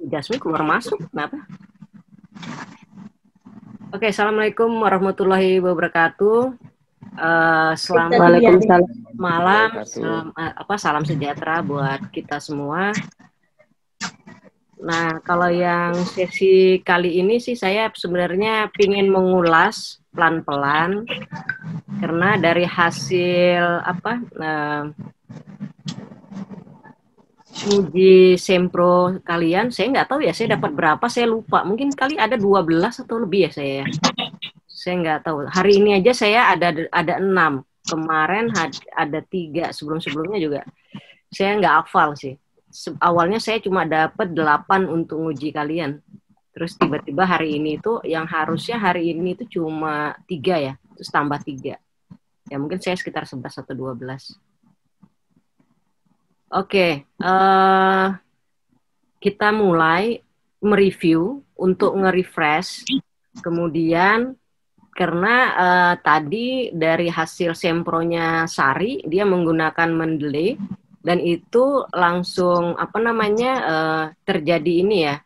Jasmine keluar masuk, kenapa? Oke, assalamualaikum warahmatullahi wabarakatuh. Selamat malam, salam sejahtera buat kita semua. Nah, kalau yang sesi kali ini sih saya sebenarnya ingin mengulas pelan-pelan karena dari hasil uji sempro kalian, saya nggak tahu ya, saya dapat berapa, saya lupa. Mungkin kali ada 12 atau lebih ya saya. Saya nggak tahu. Hari ini aja saya ada 6. Kemarin ada 3, sebelum-sebelumnya juga. Saya nggak hafal sih. Awalnya saya cuma dapat 8 untuk uji kalian. Terus tiba-tiba hari ini itu, yang harusnya hari ini itu cuma 3 ya. Terus tambah 3. Ya mungkin saya sekitar 11 atau 12. Oke, kita mulai mereview untuk nge-refresh. Kemudian karena tadi dari hasil sempronya Sari, dia menggunakan Mendeley dan itu langsung terjadi ini ya.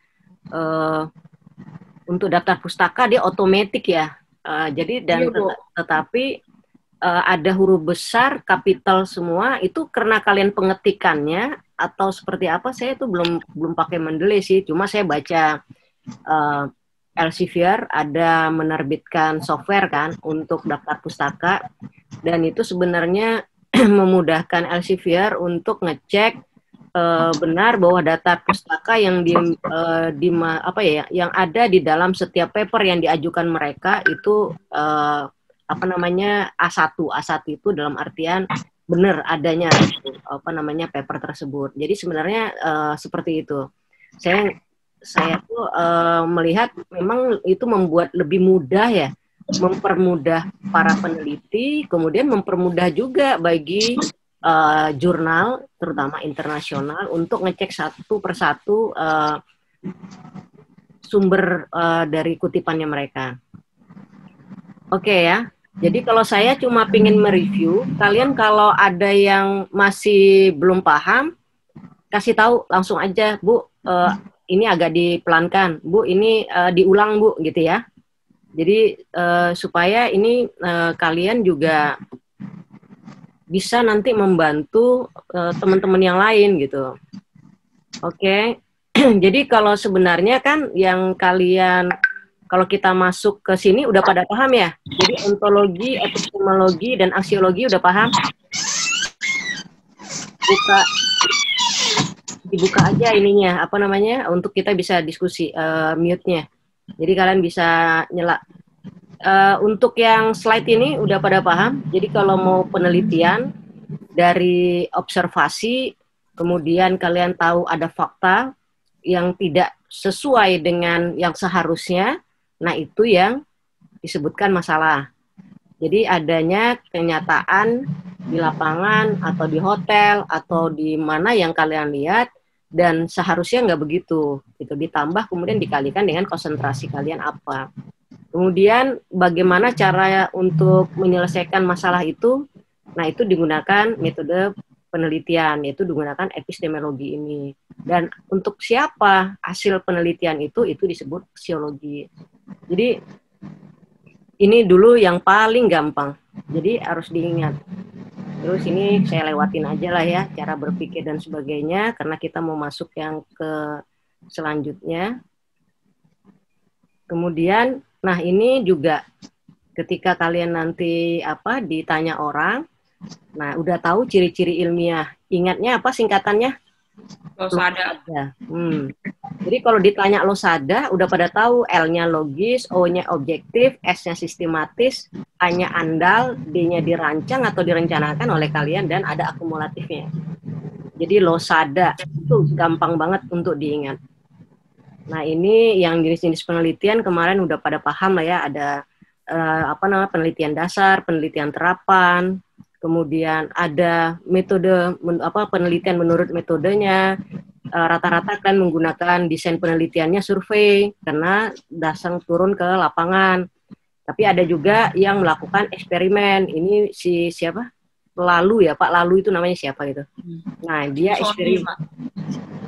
Untuk daftar pustaka dia otomatis ya. Jadi tetapi ada huruf besar, kapital semua, itu karena kalian pengetikannya atau seperti apa, saya itu belum pakai Mendeley sih, cuma saya baca Elsevier ada menerbitkan software kan untuk daftar pustaka, dan itu sebenarnya memudahkan Elsevier untuk ngecek benar bahwa daftar pustaka yang yang ada di dalam setiap paper yang diajukan mereka itu A1 itu dalam artian benar adanya paper tersebut. Jadi sebenarnya seperti itu. Saya tuh melihat memang itu membuat lebih mudah ya, mempermudah para peneliti, kemudian mempermudah juga bagi jurnal terutama internasional untuk ngecek satu persatu sumber dari kutipannya mereka. Oke ya. Jadi kalau saya cuma ingin mereview, kalian kalau ada yang masih belum paham, kasih tahu langsung aja, Bu, ini agak dipelankan, Bu, ini diulang, Bu, gitu ya. Jadi supaya ini kalian juga bisa nanti membantu teman-teman yang lain gitu. Oke. Jadi kalau sebenarnya kan yang kalian, kalau kita masuk ke sini udah pada paham ya? Jadi ontologi, epistemologi, dan aksiologi udah paham? Dibuka aja ininya, untuk kita bisa diskusi, mute-nya. Jadi kalian bisa nyala. Untuk yang slide ini udah pada paham? Jadi kalau mau penelitian dari observasi, kemudian kalian tahu ada fakta yang tidak sesuai dengan yang seharusnya, nah itu yang disebutkan masalah. Jadi adanya kenyataan di lapangan atau di hotel atau di mana yang kalian lihat dan seharusnya nggak begitu. Itu ditambah kemudian dikalikan dengan konsentrasi kalian apa. Kemudian bagaimana cara untuk menyelesaikan masalah itu? Nah itu digunakan metode penelitian, yaitu digunakan epistemologi ini. Dan untuk siapa hasil penelitian itu disebut aksiologi. Jadi ini dulu yang paling gampang, jadi harus diingat. Terus ini saya lewatin aja lah ya, cara berpikir dan sebagainya, karena kita mau masuk yang ke selanjutnya. Kemudian, nah ini juga ketika kalian nanti ditanya orang, nah udah tahu ciri-ciri ilmiah, ingatnya apa singkatannya? Losada. Jadi kalau ditanya losada, udah pada tahu L-nya logis, O-nya objektif, S-nya sistematis, A-nya andal, D-nya dirancang atau direncanakan oleh kalian, dan ada akumulatifnya. Jadi losada itu gampang banget untuk diingat. Nah ini yang jenis-jenis penelitian kemarin udah pada paham lah ya, ada penelitian dasar, penelitian terapan, kemudian ada metode penelitian menurut metodenya. Rata-rata kan menggunakan desain penelitiannya survei karena dasar turun ke lapangan. Tapi ada juga yang melakukan eksperimen. Ini si siapa? Lalu ya, Pak Lalu itu namanya siapa gitu. Nah, dia eksperimen.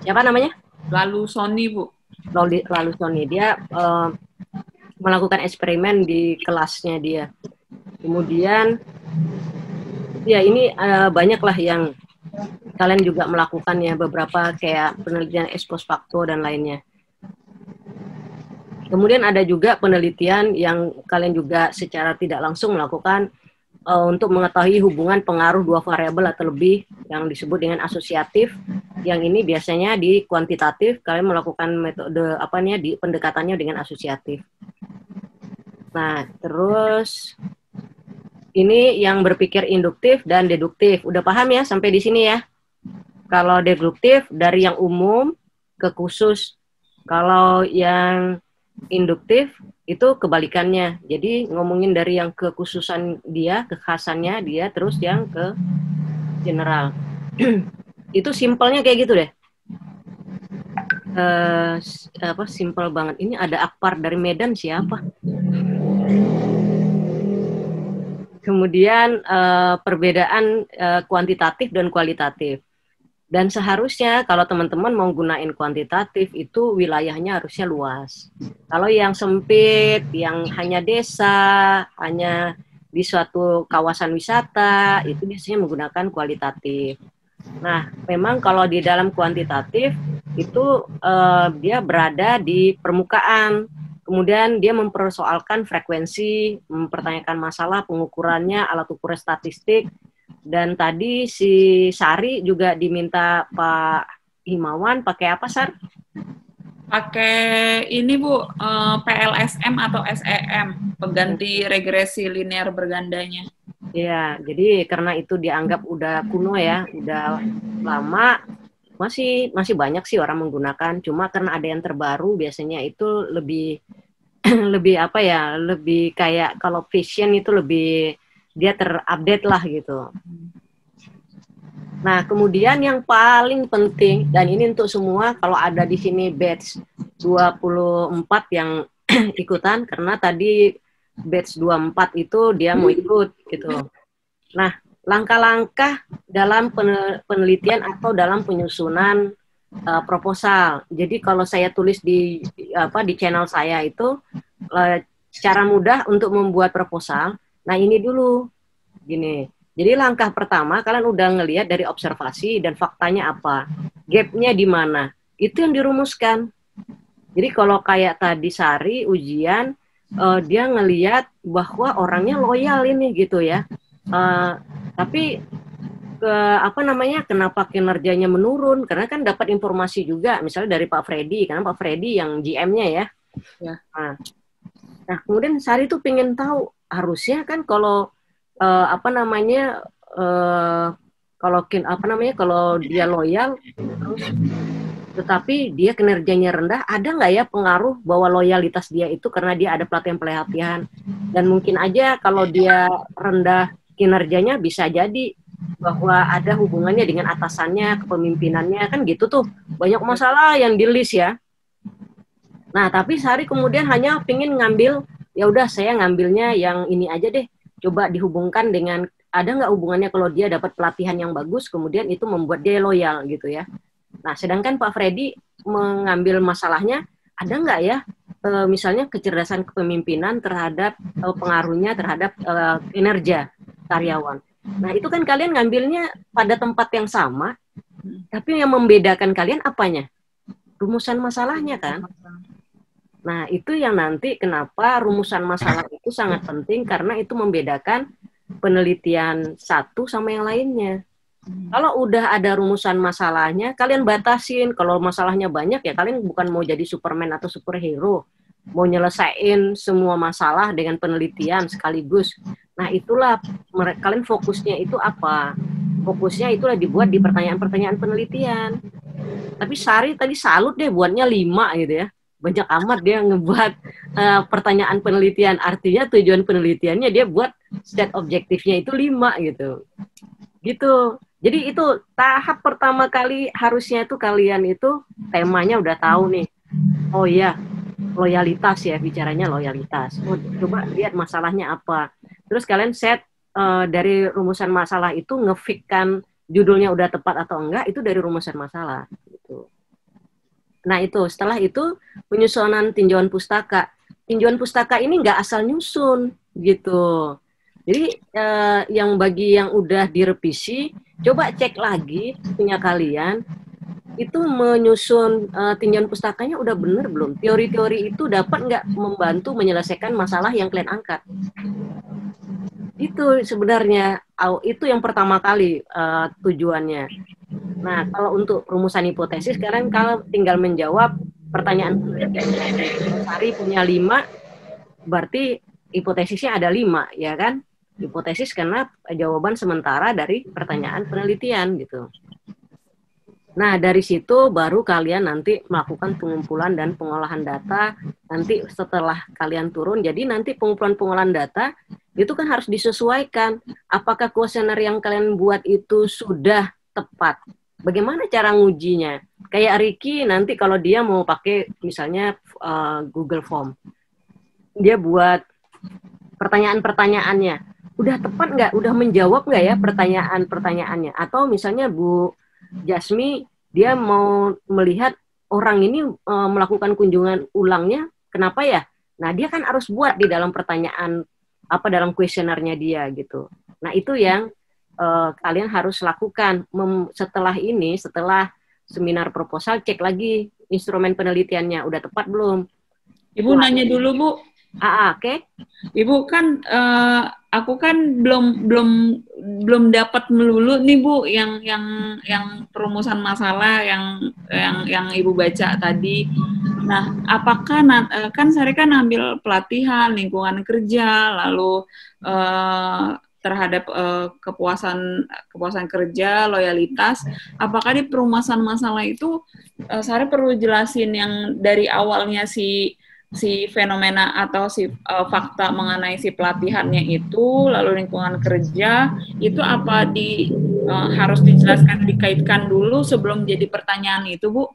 Siapa namanya? Lalu Sony, Bu. Lalusoni. Dia melakukan eksperimen di kelasnya dia. Kemudian ya ini banyaklah yang kalian juga melakukannya, beberapa kayak penelitian ex post facto dan lainnya. Kemudian ada juga penelitian yang kalian juga secara tidak langsung melakukan untuk mengetahui hubungan pengaruh dua variabel atau lebih yang disebut dengan asosiatif. Yang ini biasanya di kuantitatif kalian melakukan metode di pendekatannya dengan asosiatif. Nah, terus ini yang berpikir induktif dan deduktif. Udah paham ya sampai di sini ya? Kalau deduktif dari yang umum ke khusus. Kalau yang induktif itu kebalikannya. Jadi ngomongin dari yang kekhususan dia, kekhasannya dia, terus yang ke general. Itu simpelnya kayak gitu deh. Simpel banget. Ini ada Akbar dari Medan siapa? Kemudian perbedaan kuantitatif dan kualitatif. Dan seharusnya kalau teman-teman mau gunain kuantitatif itu wilayahnya harusnya luas. Kalau yang sempit, yang hanya desa, hanya di suatu kawasan wisata, itu biasanya menggunakan kualitatif. Nah, memang kalau di dalam kuantitatif itu dia berada di permukaan. Kemudian dia mempersoalkan frekuensi, mempertanyakan masalah pengukurannya, alat ukur statistik. Dan tadi si Sari juga diminta Pak Himawan pakai apa, Sar? Pakai ini Bu, PLSM atau SEM, pengganti regresi linear bergandanya. Ya, jadi karena itu dianggap udah kuno ya, udah lama, masih banyak sih orang menggunakan. Cuma karena ada yang terbaru, biasanya itu lebih lebih kayak kalau Vision itu lebih dia terupdate lah gitu. Nah, kemudian yang paling penting, dan ini untuk semua, kalau ada di sini batch 24 yang ikutan, karena tadi batch 24 itu dia mau ikut gitu. Nah, langkah-langkah dalam penelitian atau dalam penyusunan proposal. Jadi kalau saya tulis di channel saya itu cara mudah untuk membuat proposal. Nah, ini dulu gini. Jadi langkah pertama kalian udah ngelihat dari observasi dan faktanya apa, gapnya di mana, itu yang dirumuskan. Jadi kalau kayak tadi Sari ujian, dia ngelihat bahwa orangnya loyal ini gitu ya, tapi kenapa kinerjanya menurun? Karena kan dapat informasi juga, misalnya dari Pak Freddy, karena Pak Freddy yang GM-nya ya. Nah, kemudian Sari tuh pengen tahu, harusnya kan kalau kalau dia loyal terus tetapi dia kinerjanya rendah, ada nggak ya pengaruh bahwa loyalitas dia itu karena dia ada pelatihan dan mungkin aja kalau dia rendah kinerjanya bisa jadi bahwa ada hubungannya dengan atasannya, kepemimpinannya, kan gitu tuh banyak masalah yang di list ya. Nah, tapi Sari kemudian hanya pengen ngambil, ya udah saya ngambilnya yang ini aja deh, coba dihubungkan dengan, ada nggak hubungannya kalau dia dapat pelatihan yang bagus, kemudian itu membuat dia loyal gitu ya. Nah, sedangkan Pak Freddy mengambil masalahnya, ada nggak ya, misalnya kecerdasan kepemimpinan terhadap pengaruhnya terhadap kinerja karyawan. Nah, itu kan kalian ngambilnya pada tempat yang sama, tapi yang membedakan kalian apanya? Rumusan masalahnya kan? Nah, itu yang nanti kenapa rumusan masalah itu sangat penting, karena itu membedakan penelitian satu sama yang lainnya. Kalau udah ada rumusan masalahnya, kalian batasin. Kalau masalahnya banyak, ya kalian bukan mau jadi Superman atau superhero. Mau nyelesain semua masalah dengan penelitian sekaligus. Nah, itulah kalian fokusnya itu apa? Fokusnya itulah dibuat di pertanyaan-pertanyaan penelitian. Tapi Sari tadi salut deh buatnya 5 gitu ya. Banyak amat dia ngebuat pertanyaan penelitian. Artinya tujuan penelitiannya dia buat set objektifnya itu 5 gitu. Gitu. Jadi itu tahap pertama kali harusnya itu kalian itu temanya udah tahu nih. Oh iya, loyalitas ya, bicaranya loyalitas. Oh, coba lihat masalahnya apa. Terus kalian set dari rumusan masalah itu ngefikkan judulnya udah tepat atau enggak, itu dari rumusan masalah gitu. Nah, itu setelah itu penyusunan tinjauan pustaka. Tinjauan pustaka ini nggak asal nyusun gitu. Jadi yang bagi yang udah direvisi, coba cek lagi punya kalian itu menyusun tinjauan pustakanya udah bener belum? Teori-teori itu dapat nggak membantu menyelesaikan masalah yang kalian angkat? Itu sebenarnya itu yang pertama kali tujuannya. Nah, kalau untuk rumusan hipotesis, sekarang kalau tinggal menjawab pertanyaan Sari punya 5, berarti hipotesisnya ada 5, ya kan? Hipotesis karena jawaban sementara dari pertanyaan penelitian gitu. Nah, dari situ baru kalian nanti melakukan pengumpulan dan pengolahan data. Nanti setelah kalian turun, jadi nanti pengumpulan data itu kan harus disesuaikan. Apakah kuesioner yang kalian buat itu sudah tepat? Bagaimana cara ngujinya? Kayak Ricky nanti kalau dia mau pakai misalnya Google Form, dia buat pertanyaan-pertanyaannya. Udah tepat nggak? Udah menjawab nggak ya pertanyaan-pertanyaannya? Atau misalnya Bu Jasmi, dia mau melihat orang ini melakukan kunjungan ulangnya, kenapa ya? Nah, dia kan harus buat di dalam pertanyaan, dalam kuesionernya dia gitu. Nah, itu yang kalian harus lakukan. Setelah seminar proposal, cek lagi instrumen penelitiannya, udah tepat belum? Ibu nanya dulu, Bu. Oke. Ibu kan aku kan belum dapat melulu nih Bu yang perumusan masalah yang Ibu baca tadi. Nah, apakah kan Sari kan ambil pelatihan lingkungan kerja, lalu terhadap kepuasan kerja, loyalitas. Apakah di perumusan masalah itu Sari perlu jelasin yang dari awalnya si fenomena atau si fakta mengenai si pelatihannya itu, lalu lingkungan kerja itu apa harus dijelaskan, dikaitkan dulu sebelum jadi pertanyaan itu, Bu?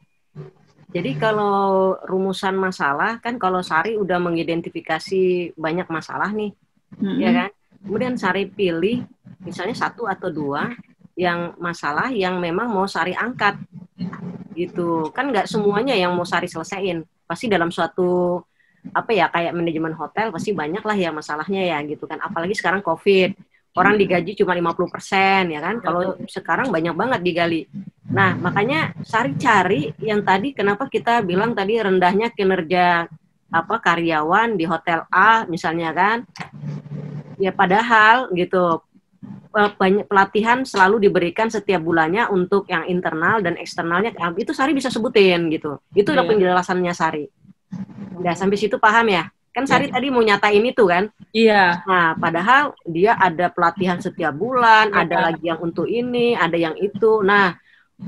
Jadi kalau rumusan masalah kan kalau Sari udah mengidentifikasi banyak masalah nih, ya kan? Kemudian Sari pilih misalnya 1 atau 2 yang masalah yang memang mau Sari angkat, gitu. Kan nggak semuanya yang mau Sari selesaiin. Pasti dalam suatu kayak manajemen hotel pasti banyak lah ya masalahnya ya gitu kan, apalagi sekarang COVID, orang digaji cuma 50% ya kan, kalau sekarang banyak banget digali. Nah, makanya Sari cari yang tadi, kenapa kita bilang tadi rendahnya kinerja karyawan di hotel A misalnya kan, ya padahal gitu banyak pelatihan selalu diberikan setiap bulannya untuk yang internal dan eksternalnya, itu Sari bisa sebutin gitu, itu udah penjelasannya Sari. Udah sampai situ paham ya? Kan Sari tadi mau nyatain itu kan? Iya. Nah, padahal dia ada pelatihan setiap bulan, ada lagi yang untuk ini, ada yang itu. Nah,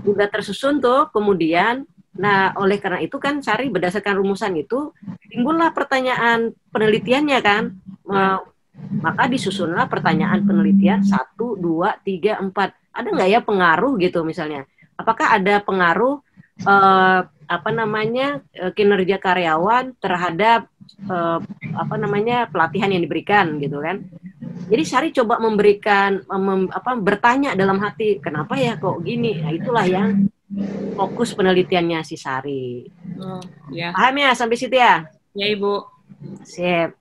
udah tersusun tuh kemudian. Nah, oleh karena itu kan Sari berdasarkan rumusan itu, timbullah pertanyaan penelitiannya kan? Maka disusunlah pertanyaan penelitian 1, 2, 3, 4. Ada nggak ya pengaruh gitu misalnya? Apakah ada pengaruh kinerja karyawan terhadap pelatihan yang diberikan gitu kan. Jadi Sari coba memberikan bertanya dalam hati, kenapa ya kok gini? Nah, itulah yang fokus penelitiannya si Sari. Ya. Paham ya sampai situ ya? Ya, Ibu. Sip.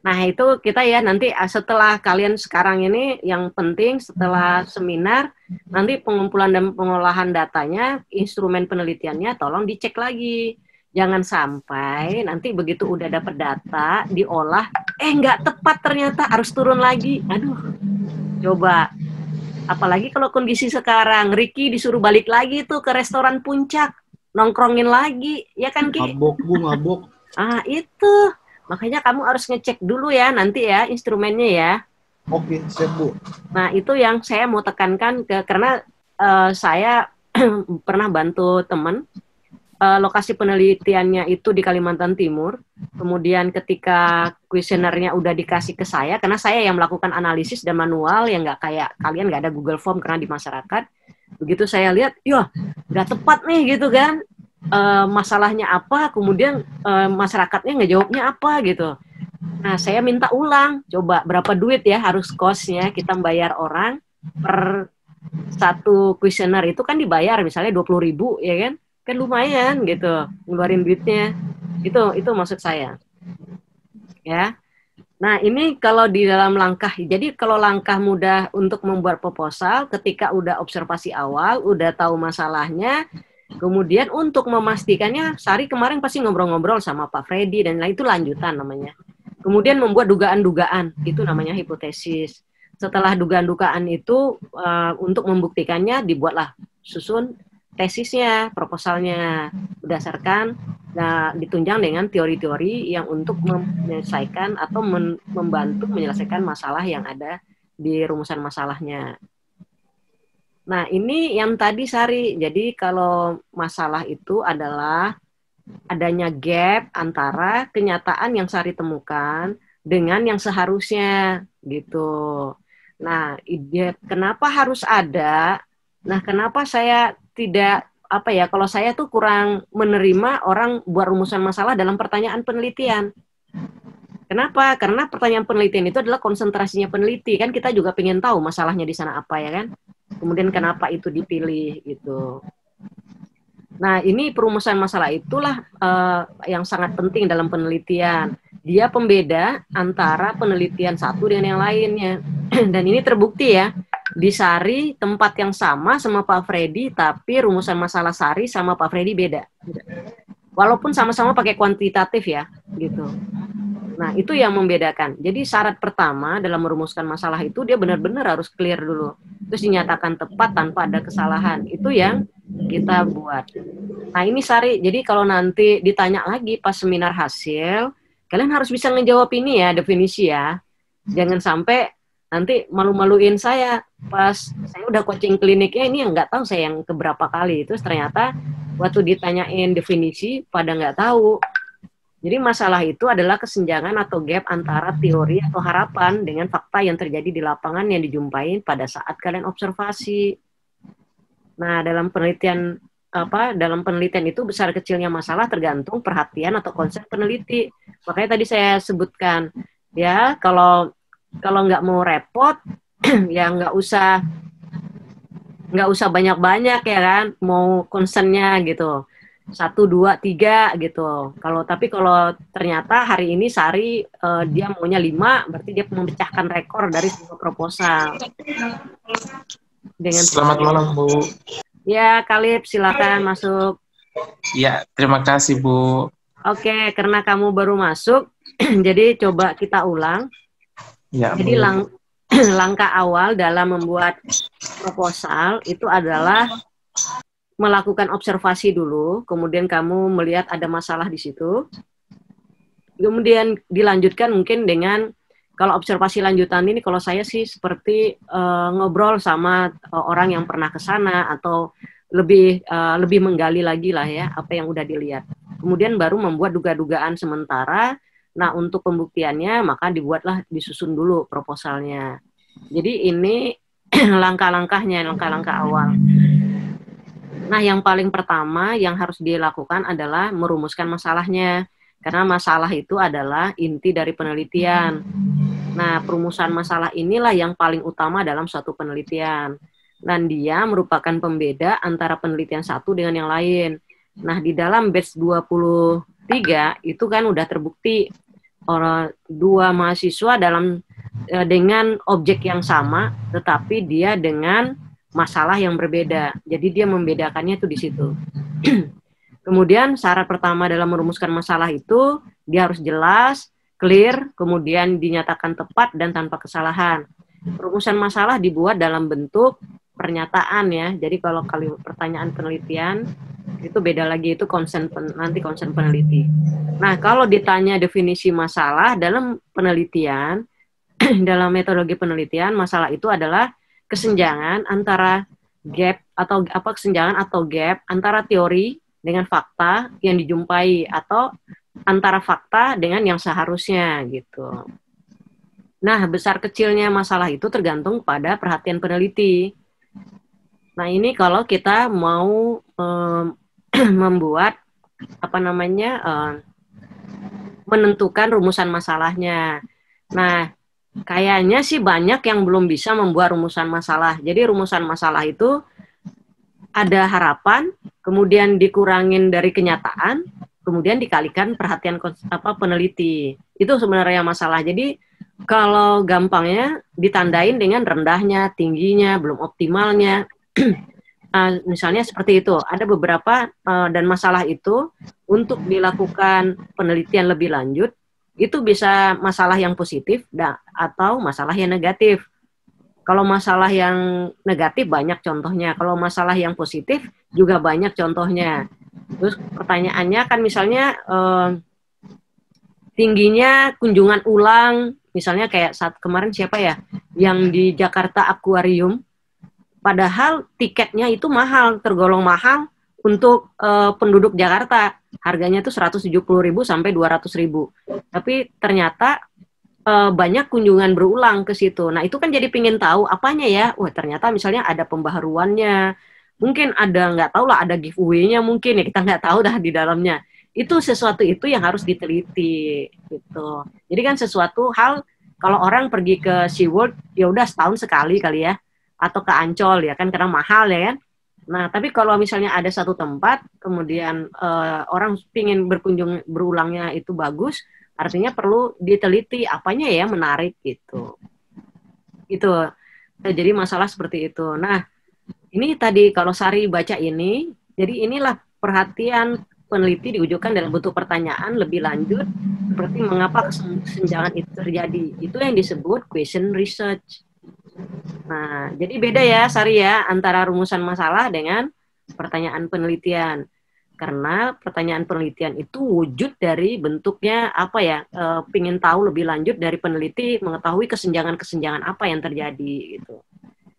Nah, itu kita ya nanti setelah kalian sekarang ini, yang penting setelah seminar, nanti pengumpulan dan pengolahan datanya, instrumen penelitiannya tolong dicek lagi. Jangan sampai nanti begitu udah dapat data, diolah, nggak tepat ternyata, harus turun lagi. Aduh, coba. Apalagi kalau kondisi sekarang, Ricky disuruh balik lagi tuh ke restoran Puncak, nongkrongin lagi, ya kan Ki? Mabok, Bu, mabok. Itu. Makanya kamu harus ngecek dulu ya nanti ya instrumennya ya. Oke, siap Bu. Nah, itu yang saya mau tekankan karena saya pernah bantu teman, lokasi penelitiannya itu di Kalimantan Timur. Kemudian ketika kuesionernya udah dikasih ke saya, karena saya yang melakukan analisis dan manual, yang nggak kayak kalian, nggak ada Google Form karena di masyarakat. Begitu saya lihat, nggak tepat nih gitu kan. Masalahnya apa, kemudian masyarakatnya ngejawabnya apa gitu. Nah, saya minta ulang, coba berapa duit ya harus cost-nya, kita bayar orang per satu kuesioner itu kan dibayar misalnya 20.000 ya kan lumayan gitu ngeluarin duitnya. Itu maksud saya. Ya. Nah, ini kalau di dalam langkah, jadi kalau langkah mudah untuk membuat proposal, ketika udah observasi awal, udah tahu masalahnya, kemudian untuk memastikannya, Sari kemarin pasti ngobrol-ngobrol sama Pak Freddy dan lain itu lanjutan namanya. Kemudian membuat dugaan-dugaan, itu namanya hipotesis. Setelah dugaan-dugaan itu, untuk membuktikannya, dibuatlah susun tesisnya, proposalnya, berdasarkan ditunjang dengan teori-teori yang untuk menyelesaikan atau membantu menyelesaikan masalah yang ada di rumusan masalahnya. Nah, ini yang tadi Sari. Jadi kalau masalah itu adalah adanya gap antara kenyataan yang Sari temukan dengan yang seharusnya gitu. Nah, kenapa harus ada? Nah, kenapa saya tidak kalau saya tuh kurang menerima orang buat rumusan masalah dalam pertanyaan penelitian. Kenapa? Karena pertanyaan penelitian itu adalah konsentrasinya peneliti. Kan kita juga pengen tahu masalahnya di sana apa ya kan. Kemudian kenapa itu dipilih gitu. Nah, ini perumusan masalah itulah yang sangat penting dalam penelitian. Dia pembeda antara penelitian satu dengan yang lainnya. Dan ini terbukti ya. Di Sari tempat yang sama Pak Freddy, tapi rumusan masalah Sari sama Pak Freddy beda. Walaupun sama-sama pakai kuantitatif ya, gitu. Nah, itu yang membedakan. Jadi syarat pertama dalam merumuskan masalah itu dia benar-benar harus clear dulu. Terus dinyatakan tepat tanpa ada kesalahan. Itu yang kita buat. Nah, ini Sari. Jadi kalau nanti ditanya lagi pas seminar hasil, kalian harus bisa ngejawab ini ya, definisi ya. Jangan sampai nanti malu-maluin saya pas saya udah coaching kliniknya ini yang nggak tahu saya yang keberapa kali. Terus ternyata waktu ditanyain definisi pada nggak tahu. Jadi masalah itu adalah kesenjangan atau gap antara teori atau harapan dengan fakta yang terjadi di lapangan yang dijumpai pada saat kalian observasi. Nah, dalam penelitian itu besar kecilnya masalah tergantung perhatian atau konsep peneliti. Makanya tadi saya sebutkan ya kalau nggak mau repot ya nggak usah banyak-banyak ya kan, mau concernnya gitu 1, 2, 3 gitu. Tapi kalau ternyata hari ini Sari dia maunya 5, berarti dia memecahkan rekor dari semua proposal. Selamat malam Bu. Ya Kalib, silakan masuk. Ya, terima kasih Bu. Oke, karena kamu baru masuk, jadi coba kita ulang. Ya, jadi langkah awal dalam membuat proposal itu adalah melakukan observasi dulu, kemudian kamu melihat ada masalah di situ. Kemudian dilanjutkan mungkin dengan, kalau observasi lanjutan ini kalau saya sih seperti ngobrol sama orang yang pernah ke sana atau lebih menggali lagi lah ya apa yang udah dilihat. Kemudian baru membuat duga-dugaan sementara. Nah, untuk pembuktiannya maka disusun dulu proposalnya. Jadi ini langkah-langkahnya, langkah-langkah awal. Nah, yang paling pertama yang harus dilakukan adalah merumuskan masalahnya. Karena masalah itu adalah inti dari penelitian. Nah, perumusan masalah inilah yang paling utama dalam suatu penelitian. Dan dia merupakan pembeda antara penelitian satu dengan yang lain. Nah, di dalam batch 23 itu kan udah terbukti dua mahasiswa dengan objek yang sama, tetapi dia dengan masalah yang berbeda. Jadi dia membedakannya itu di situ. Kemudian syarat pertama dalam merumuskan masalah itu dia harus jelas, clear, kemudian dinyatakan tepat dan tanpa kesalahan. Perumusan masalah dibuat dalam bentuk pernyataan ya. Jadi kalau pertanyaan penelitian itu beda lagi, itu nanti concern peneliti. Nah, kalau ditanya definisi masalah dalam penelitian, dalam metodologi penelitian, masalah itu adalah kesenjangan antara gap antara teori dengan fakta yang dijumpai atau antara fakta dengan yang seharusnya gitu. Nah, besar kecilnya masalah itu tergantung pada perhatian peneliti. Nah, ini kalau kita mau membuat menentukan rumusan masalahnya. Nah, kayaknya sih banyak yang belum bisa membuat rumusan masalah. Jadi rumusan masalah itu ada harapan, kemudian dikurangin dari kenyataan, kemudian dikalikan perhatian peneliti. Itu sebenarnya masalah. Jadi kalau gampangnya ditandain dengan rendahnya, tingginya, belum optimalnya. Misalnya seperti itu. Ada beberapa dan masalah itu untuk dilakukan penelitian lebih lanjut itu bisa masalah yang positif atau masalah yang negatif. Kalau masalah yang negatif banyak contohnya. Kalau masalah yang positif juga banyak contohnya. Terus pertanyaannya kan misalnya tingginya kunjungan ulang, misalnya kayak saat kemarin siapa ya, yang di Jakarta Aquarium, padahal tiketnya itu mahal, tergolong mahal untuk penduduk Jakarta, harganya tuh 170.000 sampai 200.000, tapi ternyata banyak kunjungan berulang ke situ. Nah itu kan jadi pingin tahu apanya ya, wah ternyata misalnya ada pembaharuannya, mungkin ada nggak tahu lah, ada giveaway-nya mungkin ya, kita nggak tahu dah di dalamnya. Itu sesuatu itu yang harus diteliti gitu. Jadi kan sesuatu hal kalau orang pergi ke SeaWorld ya udah setahun sekali kali ya, atau ke Ancol ya kan karena mahal ya kan. Nah tapi kalau misalnya ada satu tempat kemudian orang pingin berkunjung berulangnya itu bagus, artinya perlu diteliti apanya ya menarik gitu. Itu jadi masalah seperti itu. Nah ini tadi kalau Sari baca ini, jadi inilah perhatian peneliti diwujudkan dalam bentuk pertanyaan lebih lanjut seperti mengapa kesenjangan itu terjadi. Itu yang disebut question research. Nah, jadi beda ya Sari ya antara rumusan masalah dengan pertanyaan penelitian. Karena pertanyaan penelitian itu wujud dari bentuknya apa ya, pingin tahu lebih lanjut dari peneliti, mengetahui kesenjangan-kesenjangan apa yang terjadi gitu.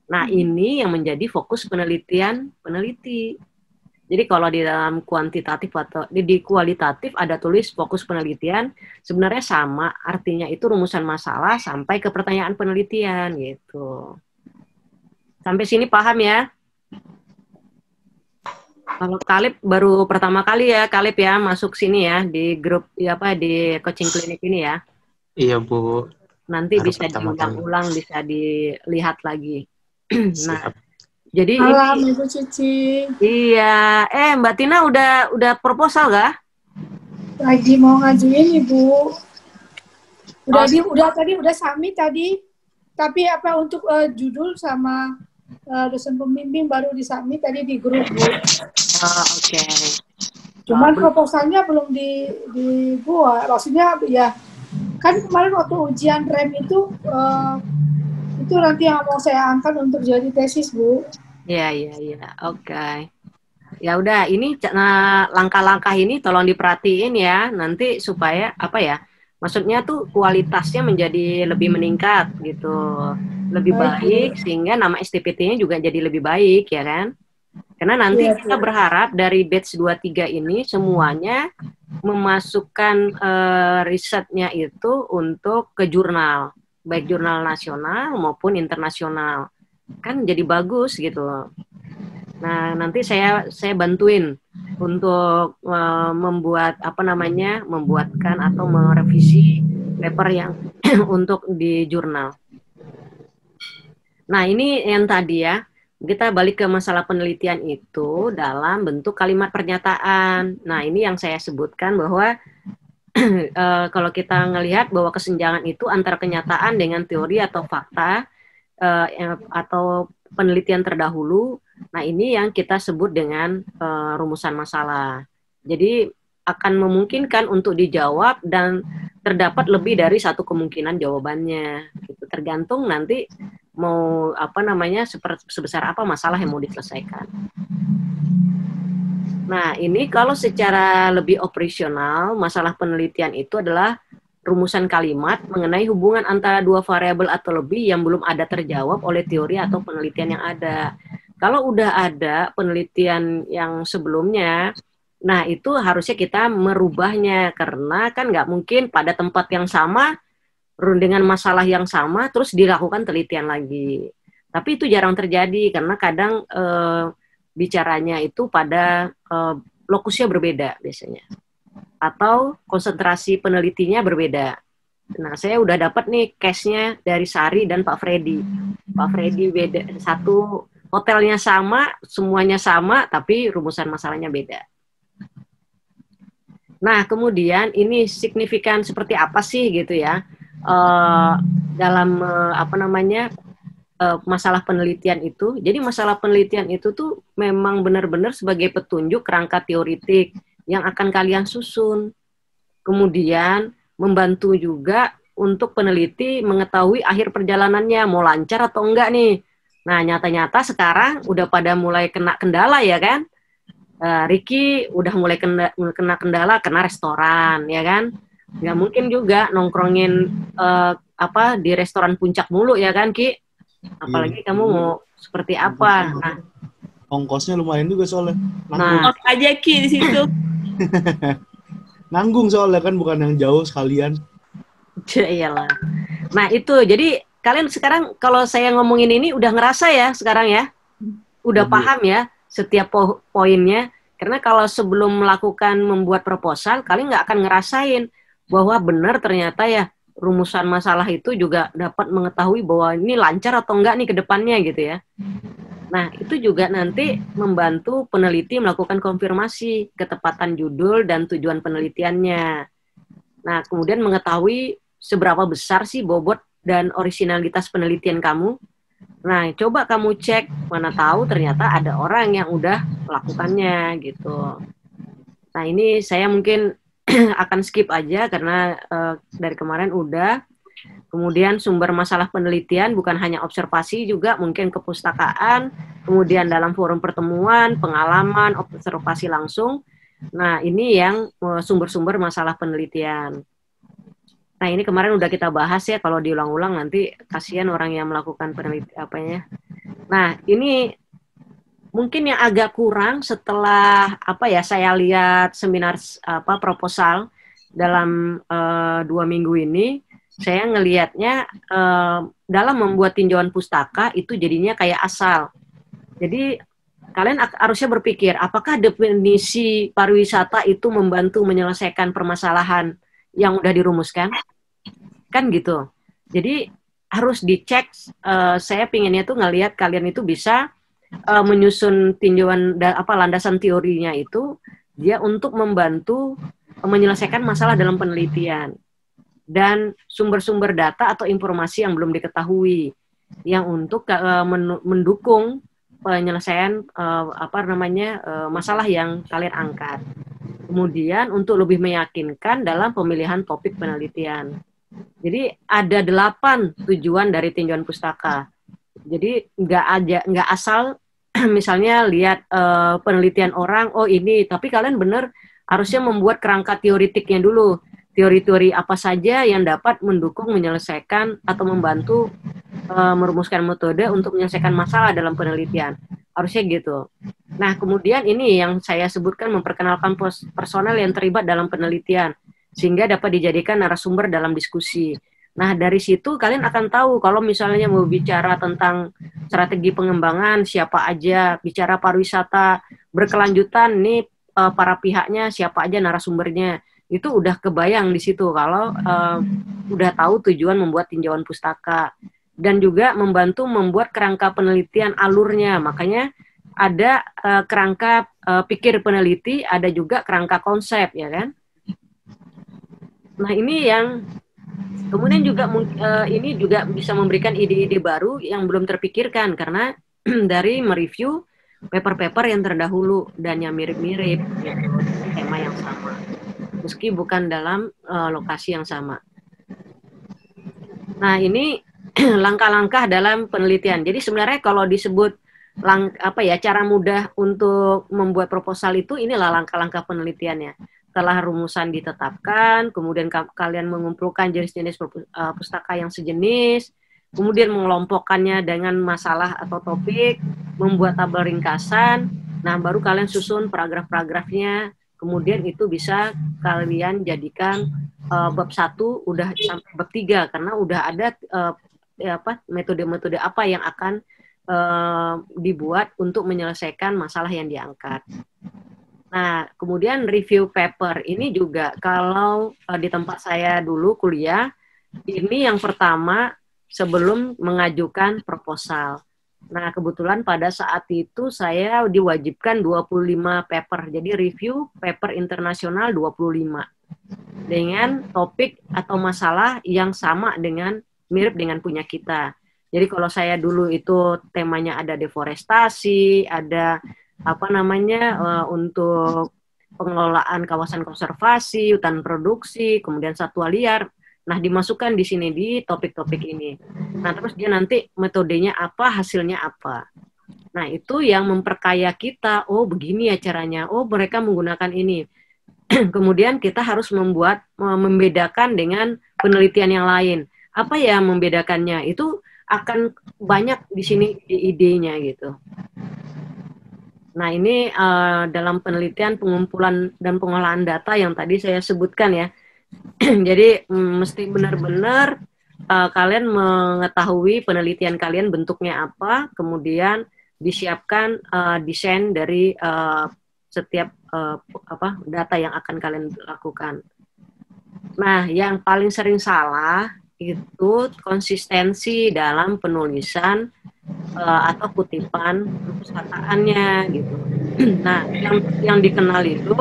Nah, ini yang menjadi fokus penelitian peneliti. Jadi kalau di dalam kuantitatif atau di kualitatif ada tulis fokus penelitian, sebenarnya sama, artinya itu rumusan masalah sampai ke pertanyaan penelitian gitu. Sampai sini paham ya? Kalau Kalib baru pertama kali ya, Kalib ya masuk sini ya di grup di coaching klinik ini ya. Iya Bu. Nanti Baru bisa pertama diulang-ulang, bisa dilihat lagi. Nah, Siap. jadi Malam ini Ibu Cici. iya, Mbak Tina udah proposal gak? Lagi mau ngajuin Ibu. Udah submit tadi. Tapi apa untuk judul sama dosen pembimbing baru disubmit tadi di grup Bu. Oke. Cuman proposalnya belum dibuat. Maksudnya ya kan kemarin waktu ujian rem itu nanti yang mau saya angkat untuk jadi tesis Bu. Iya. Oke. Ya udah, ini langkah-langkah ini tolong diperhatiin ya, nanti supaya apa ya? Maksudnya tuh kualitasnya menjadi lebih meningkat gitu, lebih baik sehingga nama STPT-nya juga jadi lebih baik ya kan? Karena nanti kita berharap dari batch 23 ini semuanya memasukkan risetnya itu untuk ke jurnal, baik jurnal nasional maupun internasional. Kan jadi bagus gitu. Nah, nanti saya bantuin untuk membuatkan atau merevisi paper yang untuk di jurnal. Nah, ini yang tadi ya. Kita balik ke masalah penelitian itu dalam bentuk kalimat pernyataan. Nah, ini yang saya sebutkan bahwa kalau kita ngelihat bahwa kesenjangan itu antara kenyataan dengan teori atau fakta atau penelitian terdahulu. Nah, ini yang kita sebut dengan rumusan masalah. Jadi akan memungkinkan untuk dijawab dan terdapat lebih dari satu kemungkinan jawabannya. Itu tergantung nanti mau sebesar apa masalah yang mau diselesaikan. Nah, ini kalau secara lebih operasional, masalah penelitian itu adalah rumusan kalimat mengenai hubungan antara dua variabel atau lebih yang belum ada terjawab oleh teori atau penelitian yang ada. Kalau udah ada penelitian yang sebelumnya, nah itu harusnya kita merubahnya, karena kan nggak mungkin pada tempat yang sama, dengan masalah yang sama, terus dilakukan penelitian lagi. Tapi itu jarang terjadi, karena kadang bicaranya itu pada lokusnya berbeda biasanya. Atau konsentrasi penelitinya berbeda. Nah, saya udah dapat nih case-nya dari Sari dan Pak Freddy. Pak Freddy beda, satu hotelnya sama, semuanya sama, tapi rumusan masalahnya beda. Nah, kemudian ini signifikan seperti apa sih gitu ya dalam apa namanya masalah penelitian itu. Jadi masalah penelitian itu tuh memang benar-benar sebagai petunjuk kerangka teoritik yang akan kalian susun. Kemudian membantu juga untuk peneliti mengetahui akhir perjalanannya mau lancar atau enggak nih. Nah, nyata-nyata sekarang udah pada mulai kena kendala ya kan. Ricky udah mulai kena kendala, kena restoran, ya kan? Nggak mungkin juga nongkrongin apa di restoran puncak mulu, ya kan, Ki? Apalagi kamu mau seperti apa? Nah, ongkosnya lumayan juga soalnya. Nah, aja Ki di situ. Nanggung soalnya kan, bukan yang jauh sekalian. Iyalah. Nah itu, jadi kalian sekarang kalau saya ngomongin ini udah ngerasa ya sekarang ya, udah paham ya setiap poinnya. Karena kalau sebelum melakukan membuat proposal, kalian nggak akan ngerasain bahwa benar ternyata ya rumusan masalah itu juga dapat mengetahui bahwa ini lancar atau enggak nih ke depannya gitu ya. Nah, itu juga nanti membantu peneliti melakukan konfirmasi ketepatan judul dan tujuan penelitiannya. Nah, kemudian mengetahui seberapa besar sih bobot dan orisinalitas penelitian kamu. Nah, coba kamu cek, mana tahu ternyata ada orang yang udah melakukannya gitu. Nah, ini saya mungkin akan skip aja karena dari kemarin udah. Kemudian sumber masalah penelitian bukan hanya observasi, juga mungkin kepustakaan, kemudian dalam forum pertemuan, pengalaman, observasi langsung. Nah, ini yang sumber-sumber masalah penelitian. Nah, ini kemarin udah kita bahas ya, kalau diulang-ulang nanti kasihan orang yang melakukan penelitian apanya. Nah, ini mungkin yang agak kurang setelah apa ya, saya lihat seminar apa proposal dalam 2 minggu ini, saya ngelihatnya dalam membuat tinjauan pustaka itu jadinya kayak asal. Jadi kalian harusnya berpikir, apakah definisi pariwisata itu membantu menyelesaikan permasalahan yang udah dirumuskan? Kan gitu. Jadi harus dicek, saya pinginnya tuh ngelihat kalian itu bisa menyusun tinjauan apa landasan teorinya itu dia untuk membantu menyelesaikan masalah dalam penelitian dan sumber-sumber data atau informasi yang belum diketahui yang untuk mendukung penyelesaian apa namanya masalah yang kalian angkat. Kemudian untuk lebih meyakinkan dalam pemilihan topik penelitian. Jadi ada 8 tujuan dari tinjauan pustaka. Jadi nggak asal misalnya lihat penelitian orang, oh ini, tapi kalian benar harusnya membuat kerangka teoritiknya dulu. Teori-teori apa saja yang dapat mendukung menyelesaikan atau membantu merumuskan metode untuk menyelesaikan masalah dalam penelitian. Harusnya gitu. Nah, kemudian ini yang saya sebutkan memperkenalkan personel yang terlibat dalam penelitian sehingga dapat dijadikan narasumber dalam diskusi. Nah, dari situ kalian akan tahu kalau misalnya mau bicara tentang strategi pengembangan, siapa aja, bicara pariwisata berkelanjutan, nih para pihaknya, siapa aja narasumbernya. Itu udah kebayang di situ kalau udah tahu tujuan membuat tinjauan pustaka. Dan juga membantu membuat kerangka penelitian alurnya. Makanya ada kerangka pikir peneliti, ada juga kerangka konsep, ya kan? Nah, ini yang kemudian juga ini juga bisa memberikan ide-ide baru yang belum terpikirkan karena dari mereview paper-paper yang terdahulu dan yang mirip-mirip gitu, tema yang sama meski bukan dalam lokasi yang sama. Nah, ini langkah-langkah dalam penelitian. Jadi sebenarnya kalau disebut cara mudah untuk membuat proposal itu, inilah langkah-langkah penelitiannya. Setelah rumusan ditetapkan, kemudian kalian mengumpulkan jenis-jenis pustaka yang sejenis, kemudian mengelompokkannya dengan masalah atau topik, membuat tabel ringkasan, nah baru kalian susun paragraf-paragrafnya, kemudian itu bisa kalian jadikan bab 1 udah sampai bab 3, karena udah ada metode-metode apa yang akan dibuat untuk menyelesaikan masalah yang diangkat. Nah, kemudian review paper ini juga kalau di tempat saya dulu kuliah, ini yang pertama sebelum mengajukan proposal. Nah, kebetulan pada saat itu saya diwajibkan 25 paper. Jadi review paper internasional 25 dengan topik atau masalah yang sama dengan mirip dengan punya kita. Jadi kalau saya dulu itu temanya ada deforestasi, ada untuk pengelolaan kawasan konservasi, hutan produksi, kemudian satwa liar. Nah, dimasukkan di sini di topik-topik ini. Nah, terus dia nanti metodenya apa, hasilnya apa. Nah, itu yang memperkaya kita. Oh, begini ya caranya. Oh, mereka menggunakan ini. Kemudian kita harus membedakan dengan penelitian yang lain. Apa yang membedakannya? Itu akan banyak di sini idenya gitu. Nah, ini dalam penelitian, pengumpulan, dan pengolahan data yang tadi saya sebutkan ya. Jadi, mesti benar-benar kalian mengetahui penelitian kalian bentuknya apa, kemudian disiapkan desain dari setiap data yang akan kalian lakukan. Nah, yang paling sering salah itu konsistensi dalam penulisan atau kutipan perpustakaannya gitu. Nah, yang dikenal itu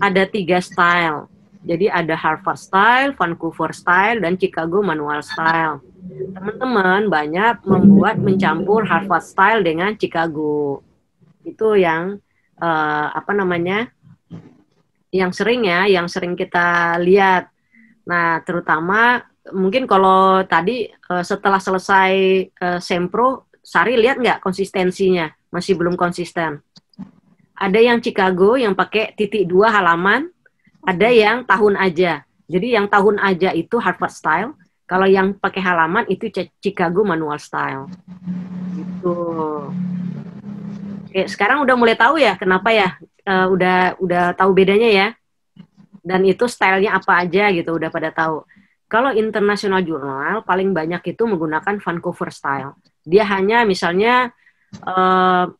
ada 3 style. Jadi ada Harvard style, Vancouver style, dan Chicago manual style. Teman-teman banyak mencampur Harvard style dengan Chicago. Itu yang yang sering kita lihat. Nah, terutama mungkin kalau tadi setelah selesai Sempro, Sari lihat nggak konsistensinya? Masih belum konsisten. Ada yang Chicago yang pakai titik 2 halaman, ada yang tahun aja. Jadi yang tahun aja itu Harvard style, kalau yang pakai halaman itu Chicago manual style. Gitu. Oke, sekarang udah mulai tahu ya kenapa ya? Udah tahu bedanya ya. Dan itu stylenya apa aja gitu, udah pada tahu. Kalau international journal paling banyak itu menggunakan Vancouver style. Dia hanya misalnya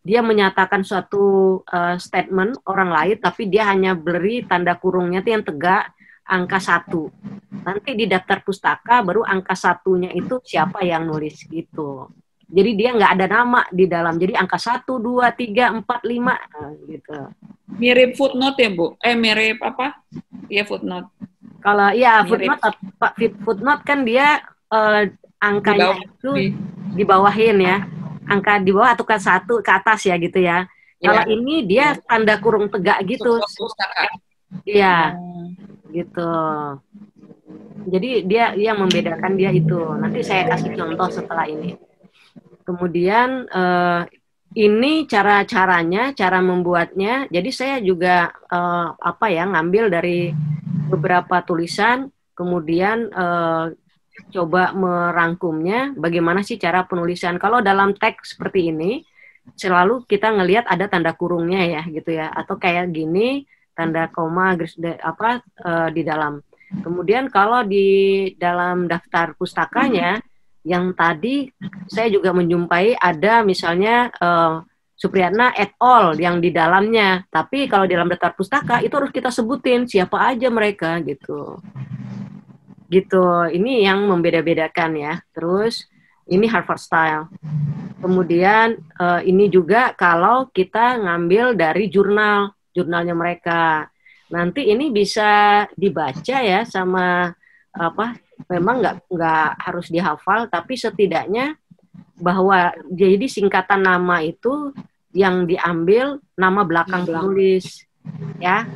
dia menyatakan suatu statement orang lain, tapi dia hanya beri tanda kurungnya itu yang tegak, angka 1. Nanti di daftar pustaka baru angka 1-nya itu siapa yang nulis gitu. Jadi dia nggak ada nama di dalam. Jadi angka 1, 2, 3, 4, 5 gitu. Mirip footnote ya, Bu? Mirip apa? Iya, footnote. Kalau iya footnote kan dia angkanya itu dibawahin ya. Angka di bawah atau ke 1 ke atas ya gitu ya. Kalau ini dia tanda kurung tegak gitu. Iya. Gitu. Jadi dia yang membedakan dia itu. Nanti saya kasih contoh setelah ini. Kemudian ini cara-caranya, cara membuatnya. Jadi saya juga ngambil dari beberapa tulisan, kemudian coba merangkumnya. Bagaimana sih cara penulisan? Kalau dalam teks seperti ini, selalu kita ngelihat ada tanda kurungnya ya, gitu ya. Atau kayak gini, tanda koma, di dalam. Kemudian kalau di dalam daftar pustakanya, yang tadi saya juga menjumpai ada misalnya Supriyatna et al. Yang di dalamnya. Tapi kalau di dalam daftar pustaka itu harus kita sebutin siapa aja mereka gitu. Gitu. Ini yang membeda-bedakan ya. Terus ini Harvard style. Kemudian ini juga kalau kita ngambil dari jurnalnya mereka. Nanti ini bisa dibaca ya sama memang nggak harus dihafal, tapi setidaknya bahwa jadi singkatan nama itu yang diambil nama belakang penulis ya,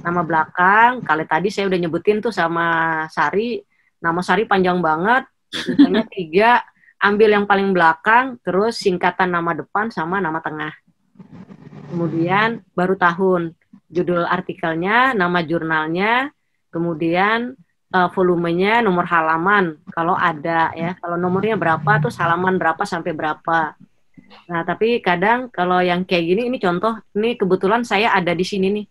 nama belakang. Kalau tadi saya udah nyebutin tuh sama Sari, nama Sari panjang banget, misalnya 3, ambil yang paling belakang, terus singkatan nama depan sama nama tengah. Kemudian baru tahun, judul artikelnya, nama jurnalnya, kemudian volumenya, nomor halaman kalau ada ya, kalau nomornya berapa terus halaman berapa sampai berapa. Nah, tapi kadang kalau yang kayak gini, ini contoh, ini kebetulan saya ada di sini nih,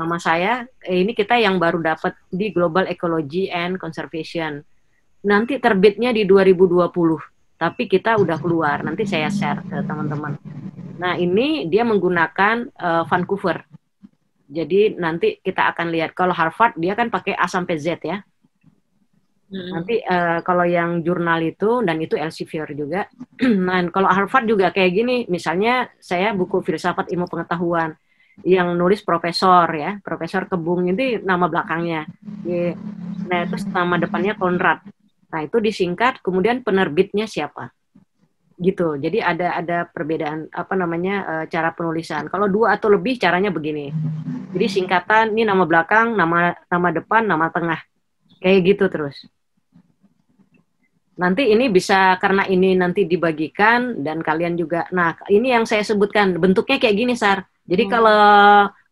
nama saya, ini kita yang baru dapat di Global Ecology and Conservation. Nanti terbitnya di 2020, tapi kita udah keluar, nanti saya share ke teman-teman. Nah, ini dia menggunakan Vancouver. Jadi nanti kita akan lihat, kalau Harvard dia kan pakai A sampai Z ya. Nanti kalau yang jurnal itu, dan itu Elsevier juga. Nah, kalau Harvard juga kayak gini, misalnya saya buku Filsafat Ilmu Pengetahuan, yang nulis profesor ya, Profesor Kebung, ini nama belakangnya. Nah, terus nama depannya Konrad. Nah, itu disingkat, kemudian penerbitnya siapa. Gitu. Jadi ada perbedaan cara penulisan. Kalau 2 atau lebih caranya begini. Jadi singkatan, ini nama belakang, nama depan, nama tengah. Kayak gitu terus. Nanti ini bisa, karena ini nanti dibagikan dan kalian juga. Nah, ini yang saya sebutkan bentuknya kayak gini, Sar. Jadi kalau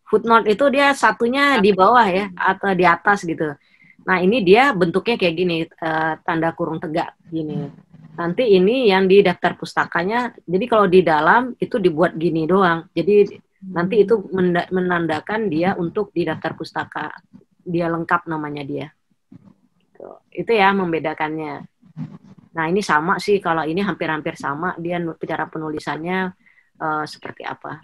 footnote itu dia satunya di bawah ya atau di atas gitu. Nah, ini dia bentuknya kayak gini, tanda kurung tegak gini. Nanti ini yang di daftar pustakanya. Jadi kalau di dalam itu dibuat gini doang. Jadi nanti itu menandakan dia untuk di daftar pustaka. Dia lengkap namanya dia. Itu ya membedakannya. Nah, ini sama sih, kalau ini hampir-hampir sama, dia cara penulisannya seperti apa.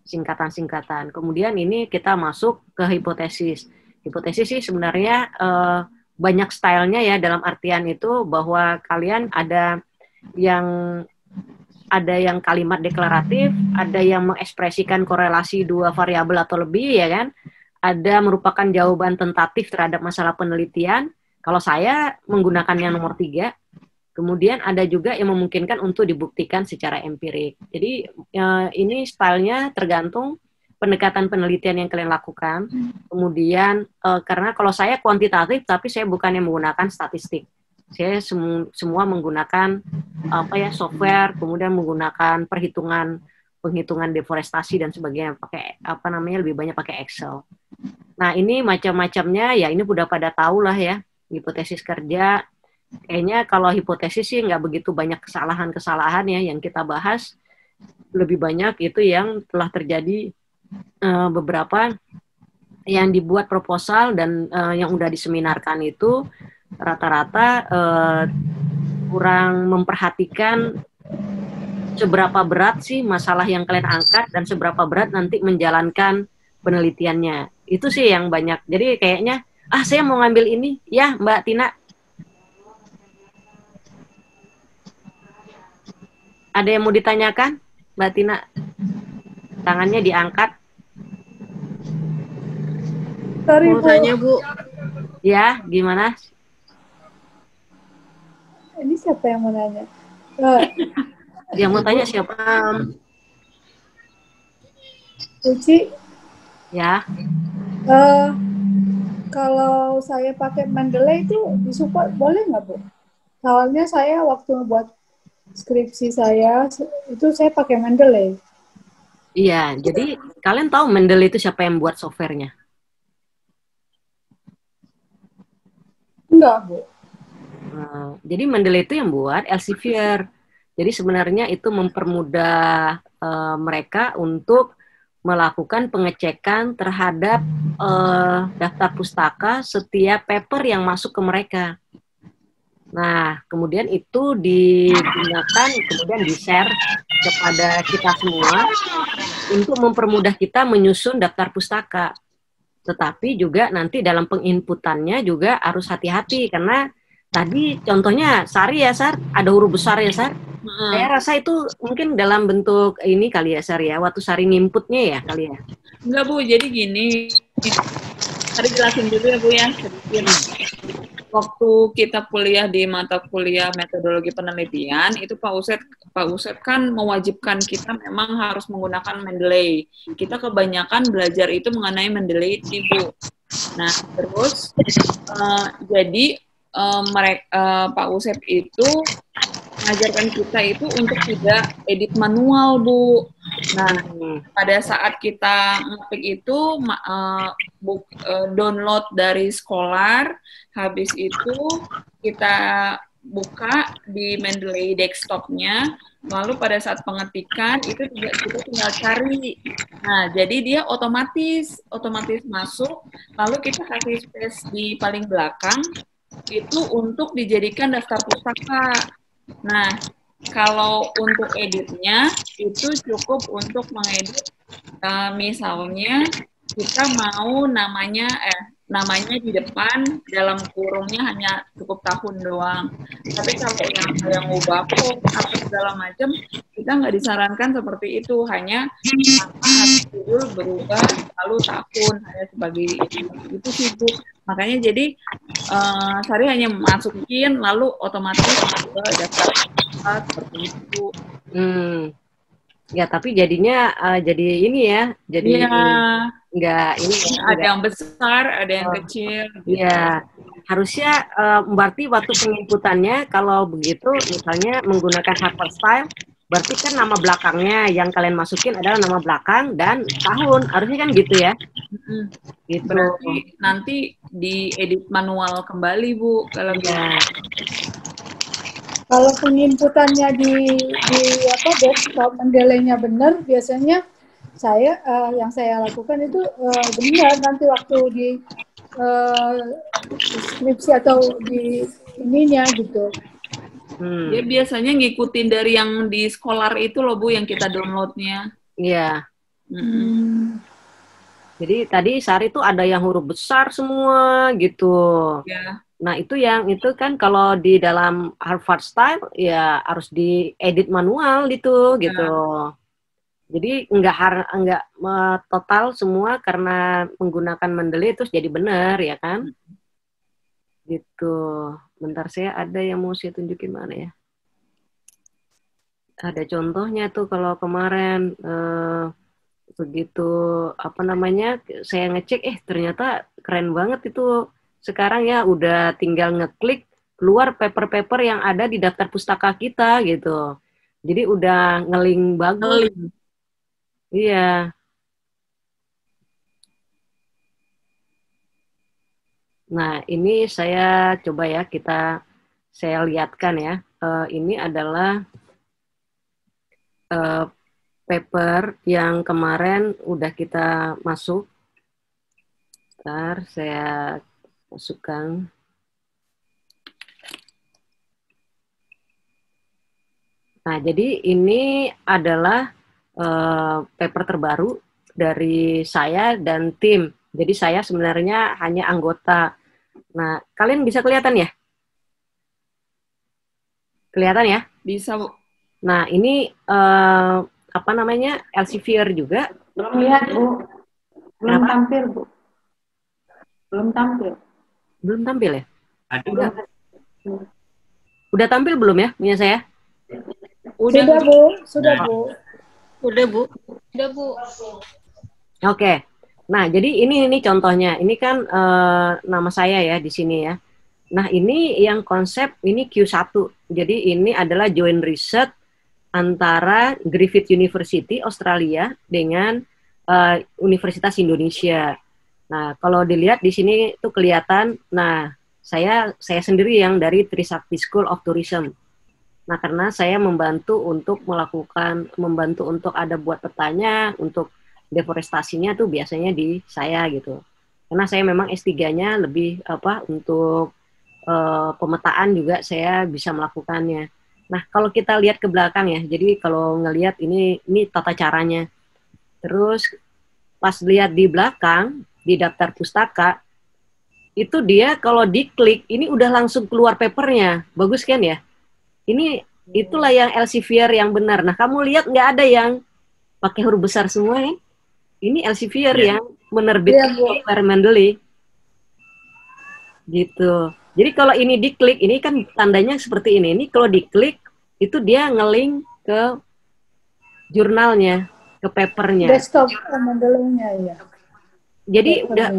Singkatan-singkatan. Kemudian ini kita masuk ke hipotesis. Hipotesis sih sebenarnya banyak stylenya ya, dalam artian itu bahwa kalian ada yang kalimat deklaratif, ada yang mengekspresikan korelasi 2 variabel atau lebih ya kan. Ada merupakan jawaban tentatif terhadap masalah penelitian. Kalau saya menggunakan yang nomor 3. Kemudian ada juga yang memungkinkan untuk dibuktikan secara empirik. Jadi ini stylenya tergantung pendekatan penelitian yang kalian lakukan. Kemudian karena kalau saya kuantitatif, tapi saya bukan yang menggunakan statistik. Saya semua menggunakan software, kemudian menggunakan penghitungan deforestasi dan sebagainya, pakai lebih banyak pakai Excel. Nah, ini macam-macamnya ya, ini udah pada tahu lah ya, hipotesis kerja. Kayaknya kalau hipotesis sih nggak begitu banyak kesalahan-kesalahan ya yang kita bahas. Lebih banyak itu yang telah terjadi, beberapa yang dibuat proposal dan yang udah diseminarkan itu rata-rata kurang memperhatikan seberapa berat sih masalah yang kalian angkat dan seberapa berat nanti menjalankan penelitiannya. Itu sih yang banyak. Jadi kayaknya, saya mau ngambil ini, ya Mbak Tina. Ada yang mau ditanyakan, Mbak Tina? Tangannya diangkat. Sorry, mau tanya, Bu. Ya, gimana? Ini siapa yang mau nanya? Yang mau tanya siapa? Uci. Ya. Kalau saya pakai Mendeley itu disupport, boleh nggak, Bu? Soalnya saya waktu buat skripsi saya, itu saya pakai Mendeley. Iya, jadi kalian tahu Mendeley itu siapa yang buat softwarenya? Enggak, Bu. Jadi Mendeley itu yang buat Elsevier. Jadi sebenarnya itu mempermudah mereka untuk melakukan pengecekan terhadap daftar pustaka setiap paper yang masuk ke mereka. Nah, kemudian itu digunakan, kemudian di-share kepada kita semua untuk mempermudah kita menyusun daftar pustaka. Tetapi juga nanti dalam penginputannya juga harus hati-hati, karena tadi contohnya Sari ya, Sar, ada huruf besar ya, Sar. Saya rasa itu mungkin dalam bentuk ini kali ya, Sar ya, waktu Sari nginputnya ya kali ya. Enggak, Bu, jadi gini. Tadi jelasin dulu ya, Bu ya. Waktu kita kuliah di mata kuliah metodologi penelitian, itu Pak Uset kan mewajibkan kita memang harus menggunakan Mendeley. Kita kebanyakan belajar itu mengenai Mendeley itu, Bu. Nah, terus jadi Pak Uset itu mengajarkan kita itu untuk tidak edit manual, Bu. Nah, pada saat kita ngetik itu download dari Scholar, habis itu kita buka di Mendeley desktop-nya, lalu pada saat pengetikan itu juga kita tinggal cari. Nah, jadi dia otomatis masuk, lalu kita kasih space di paling belakang itu untuk dijadikan daftar pustaka. Nah, kalau untuk editnya itu cukup untuk mengedit, misalnya kita mau namanya namanya di depan, dalam kurungnya hanya cukup tahun doang. Tapi kalau yang ngubah kok atau segala macam, kita nggak disarankan seperti itu. Hanya nama judul berubah lalu tahun hanya sebagai itu sih Bu. Makanya jadi Sari hanya masukin lalu otomatis ke daftar seperti itu. Ya, tapi jadinya jadi ini ya, jadi nggak ini ada yang besar, ada yang kecil. Gitu. Ya, harusnya berarti waktu penginputannya kalau begitu, misalnya menggunakan Harvard Style, berarti kan nama belakangnya yang kalian masukin adalah nama belakang dan tahun, harusnya kan gitu ya? Gitu. Berarti nanti diedit manual kembali Bu kalau Kalau penginputannya di desktop Mendeley-nya benar, biasanya yang saya lakukan itu benar nanti waktu di skripsi atau di ininya gitu. Dia biasanya ngikutin dari yang di Scholar itu loh Bu, yang kita downloadnya. Iya. Jadi tadi Sari tuh ada yang huruf besar semua gitu. Ya. Nah itu kan kalau di dalam Harvard Style ya harus diedit manual gitu. Jadi enggak total semua karena menggunakan Mendeley terus jadi benar ya kan? Gitu. Bentar, saya ada yang mau saya tunjukin mana ya? Ada contohnya tuh kalau kemarin begitu saya ngecek ternyata keren banget itu. Sekarang ya udah tinggal ngeklik keluar paper-paper yang ada di daftar pustaka kita gitu. Jadi udah ngeling bagus. Iya. Nah, ini saya coba ya saya lihatkan ya. Ini adalah paper yang kemarin udah kita masuk. Bentar, saya masukkan. Nah, jadi ini adalah paper terbaru dari saya dan tim. Jadi saya sebenarnya hanya anggota. Nah, kalian bisa kelihatan ya? Kelihatan ya? Bisa, Bu. Nah, ini Elsevier juga. Belum lihat, Bu. Belum tampil, Bu. Belum tampil. Belum tampil ya? Udah tampil belum ya punya saya? Sudah, Bu. Sudah, Bu. Udah, Bu. Udah, Bu. Oke. Nah, jadi ini contohnya. Ini kan nama saya ya di sini ya. Nah, ini yang konsep ini Q1. Jadi ini adalah joint research antara Griffith University Australia dengan Universitas Indonesia. Nah, kalau dilihat di sini tuh kelihatan, nah saya sendiri yang dari Trisakti School of Tourism. Nah, karena saya membantu untuk ada buat petanya, untuk deforestasinya tuh biasanya di saya gitu. Karena saya memang S3-nya lebih untuk pemetaan juga saya bisa melakukannya. Nah, kalau kita lihat ke belakang ya, jadi kalau ngelihat ini tata caranya. Terus pas lihat di belakang, di daftar pustaka, itu dia kalau diklik, ini udah langsung keluar papernya. Bagus kan ya? Itulah yang Elsevier yang benar. Nah, kamu lihat nggak ada yang pakai huruf besar semua ya? Ini Elsevier yang menerbitkan paper Mendeley. Gitu. Jadi kalau ini diklik, ini kan tandanya seperti ini. Ini kalau diklik, itu dia nge-link ke jurnalnya, ke papernya. Desktop Mendeley-nya ya. Jadi udah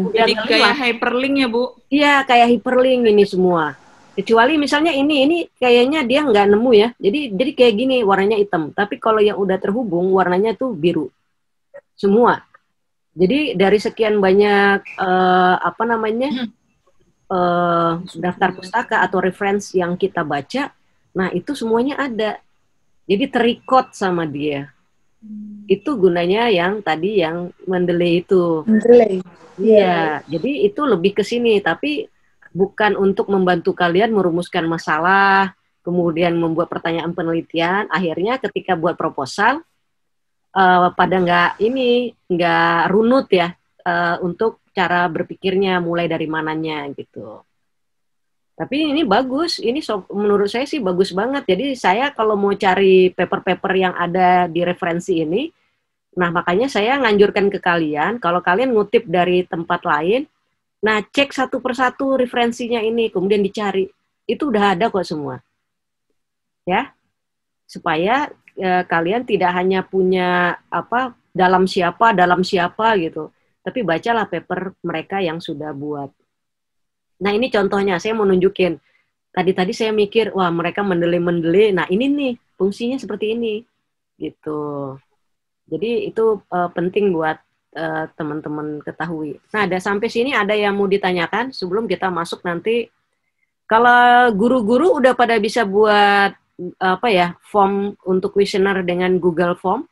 kayak hyperlink ya, Bu? Iya, kayak hyperlink ini semua. Kecuali misalnya ini kayaknya dia nggak nemu ya. Jadi kayak gini, warnanya hitam. Tapi kalau yang udah terhubung, warnanya tuh biru. Semua. Jadi dari sekian banyak daftar pustaka atau reference yang kita baca, nah itu semuanya ada. Jadi terrecord sama dia. Itu gunanya yang tadi yang Mendeley itu. Mendeley. Iya, jadi itu lebih ke sini, tapi bukan untuk membantu kalian merumuskan masalah, kemudian membuat pertanyaan penelitian. Akhirnya ketika buat proposal, pada nggak runut ya. untuk cara berpikirnya, mulai dari mananya gitu. Tapi ini bagus, ini menurut saya sih bagus banget. Jadi saya kalau mau cari paper-paper yang ada di referensi ini, nah makanya saya nganjurkan ke kalian, kalau kalian ngutip dari tempat lain, nah cek satu persatu referensinya ini, kemudian dicari. Itu udah ada kok semua. Ya, supaya kalian tidak hanya punya dalam siapa gitu, tapi bacalah paper mereka yang sudah buat. Nah ini contohnya, saya mau nunjukin. Tadi saya mikir, wah mereka mendele-mendele. Nah ini nih, fungsinya seperti ini. Gitu. Jadi itu penting buat teman-teman ketahui. Nah sampai sini ada yang mau ditanyakan sebelum kita masuk nanti. Kalau guru-guru udah pada bisa buat form untuk kuesioner dengan Google Form?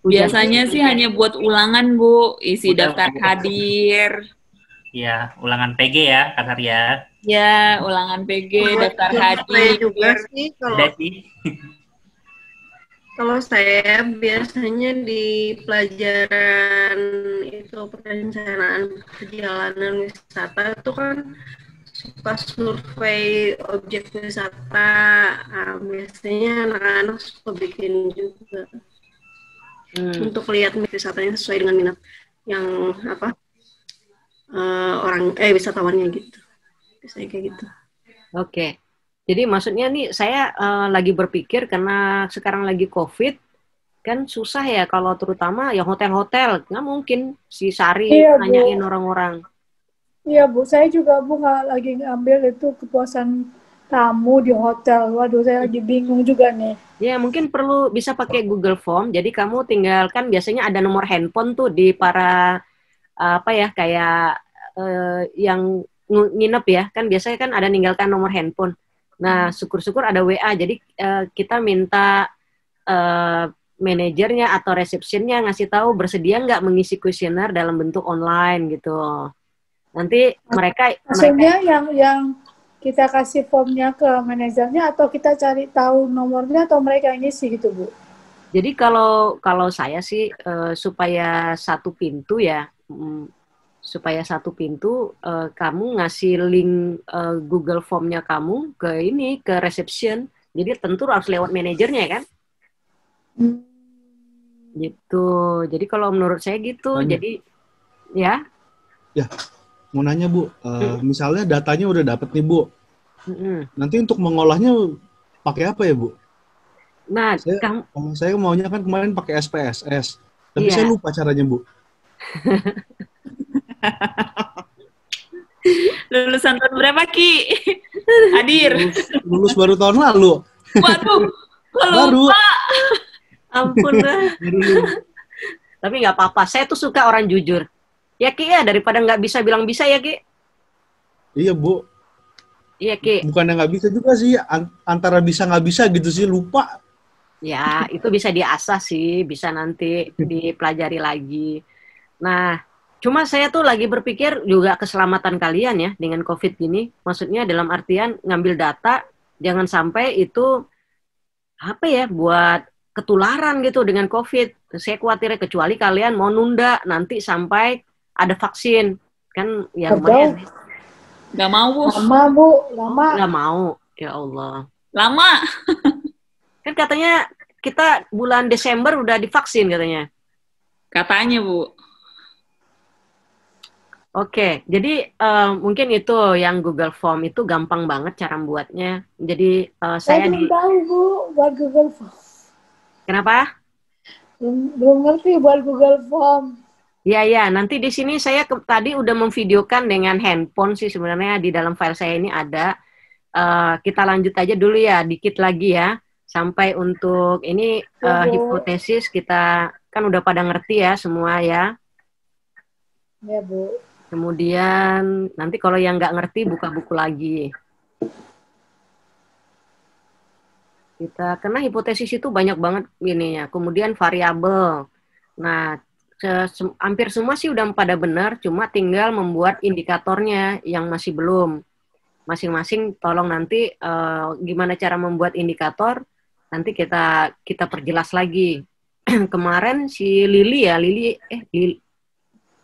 Biasanya sih hanya buat ulangan, Bu. Isi Udah, daftar hadir. Ya, ulangan PG ya, Kak Arya. Ya, ulangan PG, daftar hadir. Saya juga sih Udah sih. kalau saya biasanya di pelajaran itu perencanaan perjalanan wisata itu kan suka survei objek wisata. Biasanya anak-anak suka bikin juga untuk lihat wisatanya sesuai dengan minat yang wisatawannya gitu. Biasanya kayak gitu. Oke. Jadi maksudnya nih saya lagi berpikir karena sekarang lagi COVID kan susah ya kalau terutama ya hotel-hotel, nggak mungkin si Sari nanyain orang-orang. Iya Bu, saya juga Bu lagi ngambil itu kepuasan tamu di hotel. Waduh, saya lagi bingung juga nih. Ya mungkin perlu bisa pakai Google Form. Jadi kamu tinggal kan biasanya ada nomor handphone tuh di para kayak yang nginep ya, kan biasanya kan ada ninggalkan nomor handphone. Nah, syukur-syukur ada WA, jadi kita minta manajernya atau resepsionnya ngasih tahu bersedia nggak mengisi kuesioner dalam bentuk online gitu. Nanti maksudnya yang kita kasih formnya ke manajernya atau kita cari tahu nomornya atau mereka yang ngisi gitu Bu? Jadi kalau saya sih supaya satu pintu ya. Supaya satu pintu kamu ngasih link Google Form-nya kamu ke reception. Jadi tentu harus lewat manajernya kan? Gitu. Jadi kalau menurut saya gitu. Jadi ya. Ya, mau nanya Bu, misalnya datanya udah dapet nih Bu. Nanti untuk mengolahnya pakai apa ya Bu? Nah, saya maunya kan kemarin pakai SPSS. Tapi saya lupa caranya Bu. Lulusan tahun berapa Ki? Hadir. Lulus baru tahun lalu. Waduh, baru. Ampun lah. Tapi nggak apa-apa. Saya tuh suka orang jujur. Ya Ki ya, daripada nggak bisa bilang bisa ya Ki. Iya Bu. Iya Ki. Bukannya nggak bisa juga sih, antara bisa nggak bisa gitu sih, lupa. Ya, itu bisa diasah sih, bisa nanti dipelajari lagi. Nah, cuma saya tuh lagi berpikir juga keselamatan kalian ya dengan COVID gini. Maksudnya dalam artian ngambil data, jangan sampai itu buat ketularan gitu dengan COVID. Saya khawatir kecuali kalian mau nunda nanti sampai ada vaksin. Kan ya lumayan. Gak mau Bu. Lama Bu, lama. Gak mau, ya Allah. Lama. Kan katanya kita bulan Desember udah divaksin katanya. Katanya Bu. Oke, jadi mungkin itu yang Google Form itu gampang banget cara membuatnya. Jadi saya belum tahu Bu buat Google Form. Kenapa? Belum ngerti buat Google Form. Ya, nanti di sini saya tadi udah memvideokan dengan handphone sih sebenarnya di dalam file saya ini ada. Kita lanjut aja dulu ya, dikit lagi ya. Sampai untuk ini hipotesis kita kan udah pada ngerti ya semua ya. Ya Bu. Kemudian nanti kalau yang nggak ngerti buka buku lagi. Karena hipotesis itu banyak banget ininya. Kemudian variabel. Nah, hampir semua sih udah pada benar, cuma tinggal membuat indikatornya yang masih belum. Masing-masing tolong nanti gimana cara membuat indikator, nanti kita perjelas lagi. Kemarin si Lili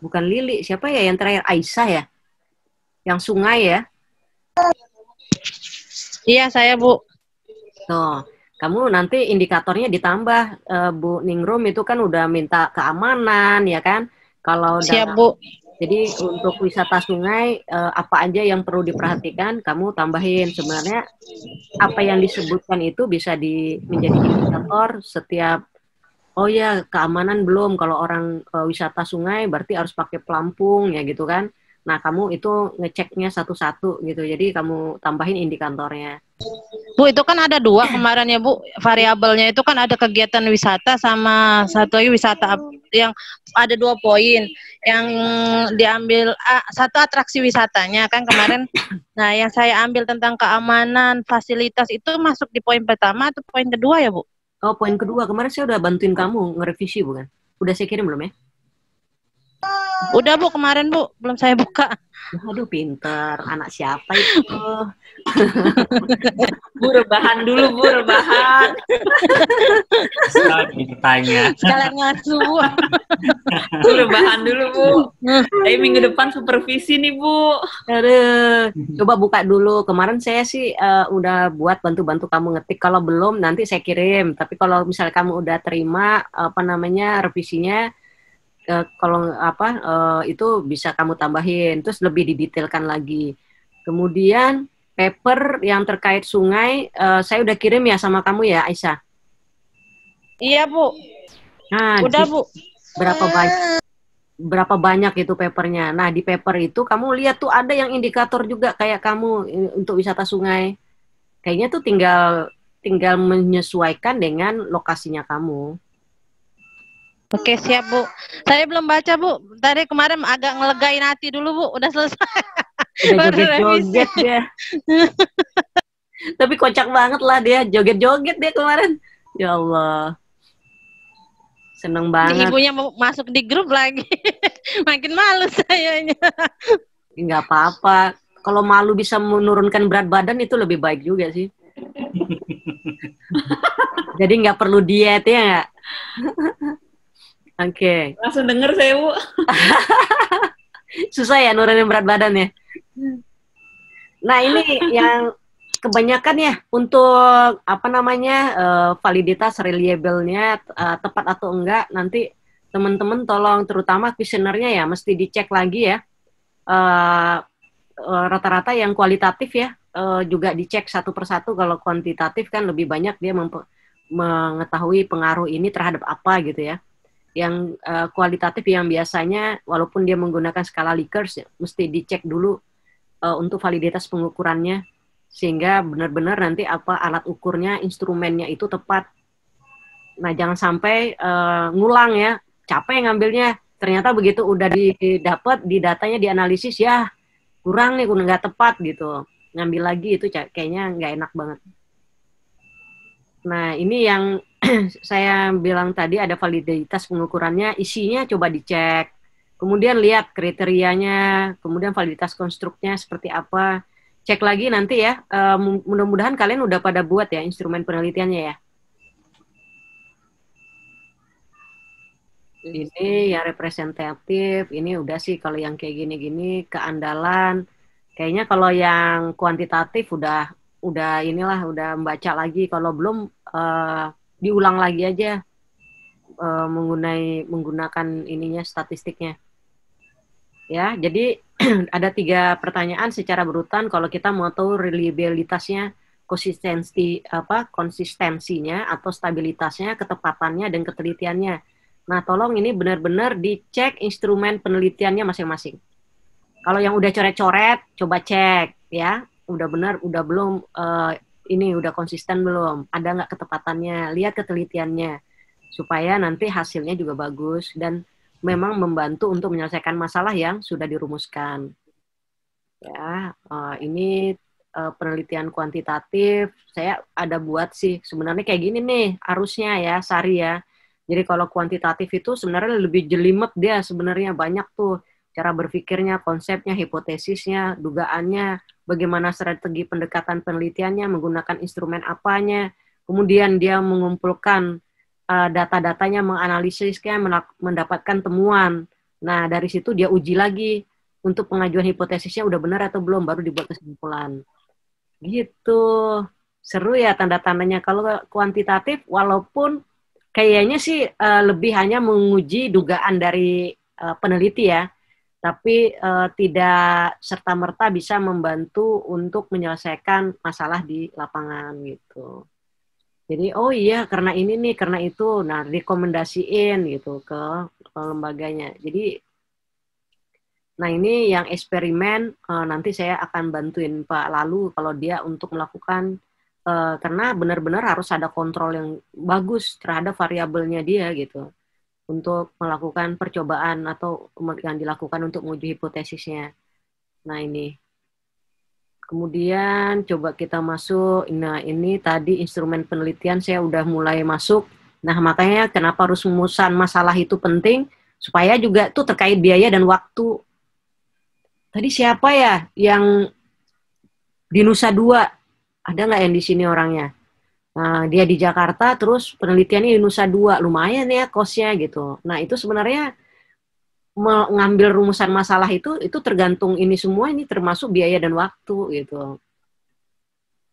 bukan Lili, siapa ya yang terakhir? Aisyah ya? Yang sungai ya? Iya, saya Bu. Tuh, kamu nanti indikatornya ditambah, Bu Ningrum itu kan udah minta keamanan ya kan? Kalau Siap Bu. jadi untuk wisata sungai, apa aja yang perlu diperhatikan, kamu tambahin. Sebenarnya apa yang disebutkan itu bisa menjadi indikator setiap, oh ya keamanan belum, kalau orang wisata sungai berarti harus pakai pelampung ya gitu kan. Nah kamu itu ngeceknya satu-satu gitu, jadi kamu tambahin indikatornya. Bu, itu kan ada 2 kemarin ya Bu, variabelnya itu kan ada kegiatan wisata sama satu lagi wisata yang ada 2 poin yang diambil, satu atraksi wisatanya kan kemarin. Nah yang saya ambil tentang keamanan fasilitas itu masuk di poin pertama atau poin kedua ya Bu? Oh, poin kedua. Kemarin saya udah bantuin kamu ngerevisi, bukan? Udah saya kirim belum ya? Udah Bu, kemarin Bu, belum saya buka. Aduh, pinter. Anak siapa itu? Bu, rebahan dulu, Bu, rebahan. Sekali tanya. Sekalian ngasuh Bu. Bu, rebahan dulu, Bu. Tapi minggu depan supervisi nih, Bu. Aduh, coba buka dulu. Kemarin saya sih udah buat bantu-bantu kamu ngetik. Kalau belum, nanti saya kirim. Tapi kalau misalnya kamu udah terima, revisinya, kalau itu bisa kamu tambahin, terus lebih didetailkan lagi. Kemudian paper yang terkait sungai, saya udah kirim ya sama kamu ya, Aisyah. Iya Bu. Nah, udah Bu. Berapa banyak itu papernya? Nah di paper itu kamu lihat tuh ada yang indikator juga kayak kamu untuk wisata sungai. Kayaknya tuh tinggal menyesuaikan dengan lokasinya kamu. Oke, siap Bu. Saya belum baca Bu. Tadi kemarin agak ngelegain hati dulu Bu. Udah selesai. Udah joget-joget dia. Tapi kocak banget lah dia. Joget-joget dia kemarin. Ya Allah. Seneng banget. Ibunya mau masuk di grup lagi. Makin malu sayanya. Nggak apa-apa. Kalau malu bisa menurunkan berat badan itu lebih baik juga sih. Jadi nggak perlu diet ya nggak? Oke. Langsung denger saya, Bu. Susah ya nurunin berat badan ya. Nah ini yang kebanyakan ya untuk validitas reliable-nya tepat atau enggak, nanti teman-teman tolong terutama kuesionernya ya mesti dicek lagi ya. Rata-rata yang kualitatif ya juga dicek satu persatu. Kalau kuantitatif kan lebih banyak dia mengetahui pengaruh ini terhadap apa gitu ya. Yang kualitatif yang biasanya walaupun dia menggunakan skala Likert mesti dicek dulu untuk validitas pengukurannya sehingga benar-benar nanti alat ukurnya, instrumennya itu tepat. Nah jangan sampai ngulang ya, capek ngambilnya, ternyata begitu udah didapat di datanya dianalisis ya kurang nih, nggak tepat gitu, ngambil lagi itu kayaknya nggak enak banget. Nah ini yang saya bilang tadi ada validitas pengukurannya, isinya coba dicek, kemudian lihat kriterianya, kemudian validitas konstruknya seperti apa, cek lagi nanti ya. Mudah-mudahan kalian udah pada buat ya instrumen penelitiannya ya. Ini yang representatif, ini udah sih kalau yang kayak gini-gini keandalan. Kayaknya kalau yang kuantitatif udah membaca lagi, kalau belum diulang lagi aja menggunakan ininya statistiknya. Ya, jadi ada 3 pertanyaan secara berurutan kalau kita mau tahu reliabilitasnya, konsistensinya atau stabilitasnya, ketepatannya dan ketelitiannya. Nah, tolong ini benar-benar dicek instrumen penelitiannya masing-masing. Kalau yang udah coret-coret, coba cek ya, udah benar, udah belum, ini udah konsisten belum, ada nggak ketepatannya, lihat ketelitiannya, supaya nanti hasilnya juga bagus dan memang membantu untuk menyelesaikan masalah yang sudah dirumuskan. Ya, ini penelitian kuantitatif, saya ada buat sih, sebenarnya kayak gini nih, harusnya ya, Sari ya. Jadi kalau kuantitatif itu sebenarnya lebih jelimet dia, sebenarnya banyak tuh cara berpikirnya, konsepnya, hipotesisnya, dugaannya, bagaimana strategi pendekatan penelitiannya, menggunakan instrumen apanya, kemudian dia mengumpulkan data-datanya, menganalisisnya, mendapatkan temuan. Nah, dari situ dia uji lagi untuk pengajuan hipotesisnya udah benar atau belum, baru dibuat kesimpulan. Gitu. Seru ya tanda-tandanya. Kalau kuantitatif, walaupun kayaknya sih lebih hanya menguji dugaan dari peneliti ya, tapi tidak serta-merta bisa membantu untuk menyelesaikan masalah di lapangan gitu. Jadi oh iya karena ini nih, karena itu, nah rekomendasiin gitu ke lembaganya. Jadi nah ini yang eksperimen nanti saya akan bantuin Pak Lalu kalau dia untuk melakukan karena benar-benar harus ada kontrol yang bagus terhadap variabelnya dia gitu untuk melakukan percobaan atau yang dilakukan untuk menguji hipotesisnya. Nah ini. Kemudian coba kita masuk, nah ini tadi instrumen penelitian saya udah mulai masuk. Nah makanya kenapa rumusan masalah itu penting, supaya juga tuh terkait biaya dan waktu. Tadi siapa ya yang di Nusa Dua? Ada nggak yang di sini orangnya? Nah, dia di Jakarta, terus penelitiannya di Nusa Dua, lumayan ya kosnya gitu. Nah itu sebenarnya mengambil rumusan masalah itu tergantung ini semua, ini termasuk biaya dan waktu gitu.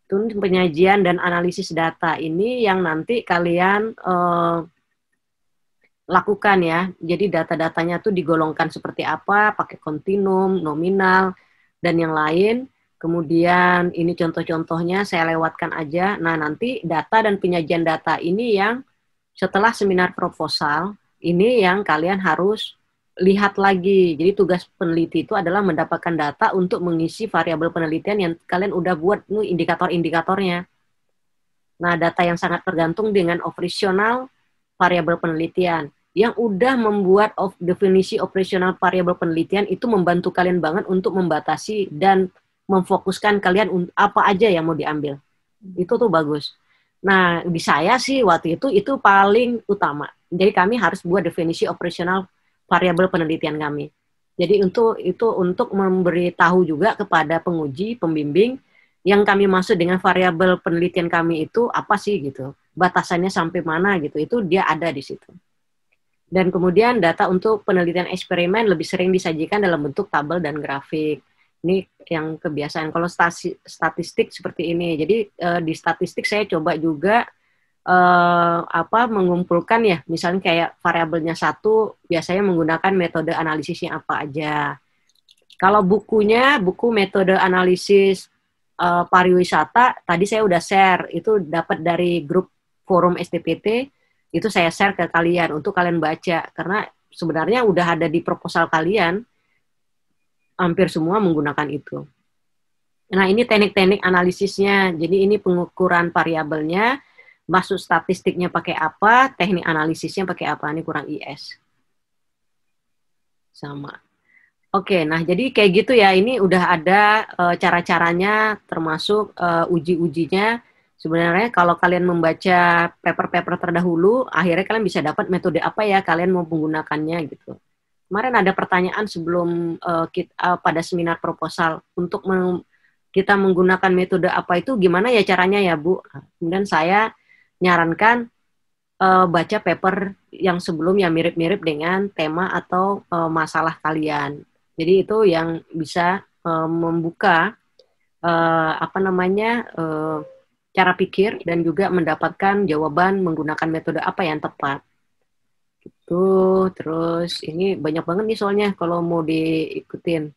Itu penyajian dan analisis data ini yang nanti kalian lakukan ya. Jadi data-datanya tuh digolongkan seperti apa, pakai kontinum, nominal, dan yang lain. Kemudian ini contoh-contohnya saya lewatkan aja. Nah nanti data dan penyajian data ini yang setelah seminar proposal, ini yang kalian harus lihat lagi. Jadi tugas peneliti itu adalah mendapatkan data untuk mengisi variabel penelitian yang kalian udah buat indikator-indikatornya. Nah, data yang sangat tergantung dengan operasional variabel penelitian. Yang udah membuat definisi operasional variabel penelitian itu membantu kalian banget untuk membatasi dan memfokuskan kalian apa aja yang mau diambil. Itu tuh bagus. Nah, di saya sih waktu itu paling utama. Jadi kami harus buat definisi operasional variabel penelitian kami. Jadi untuk memberitahu juga kepada penguji, pembimbing yang kami maksud dengan variabel penelitian kami itu apa sih gitu. Batasannya sampai mana gitu. Itu dia ada di situ. Dan kemudian data untuk penelitian eksperimen lebih sering disajikan dalam bentuk tabel dan grafik. Ini yang kebiasaan. Kalau statistik seperti ini. Jadi di statistik saya coba juga mengumpulkan ya, misalnya kayak variabelnya satu, biasanya menggunakan metode analisisnya apa aja. Kalau buku metode analisis pariwisata, tadi saya udah share, itu dapat dari grup forum STPT, itu saya share ke kalian untuk kalian baca, karena sebenarnya udah ada di proposal kalian, hampir semua menggunakan itu. Nah ini teknik-teknik analisisnya, jadi ini pengukuran variabelnya, masuk statistiknya pakai apa, teknik analisisnya pakai apa, ini kurang IS. Sama. Oke, nah jadi kayak gitu ya, ini udah ada cara-caranya, termasuk uji-ujinya. Sebenarnya kalau kalian membaca paper-paper terdahulu, akhirnya kalian bisa dapat metode apa ya kalian mau menggunakannya gitu. Kemarin ada pertanyaan sebelum pada seminar proposal, untuk kita menggunakan metode apa itu gimana ya caranya ya Bu? Kemudian saya nyarankan baca paper yang sebelumnya mirip-mirip dengan tema atau masalah kalian. Jadi itu yang bisa membuka cara pikir dan juga mendapatkan jawaban menggunakan metode apa yang tepat. Gitu. Terus ini banyak banget nih soalnya kalau mau diikutin.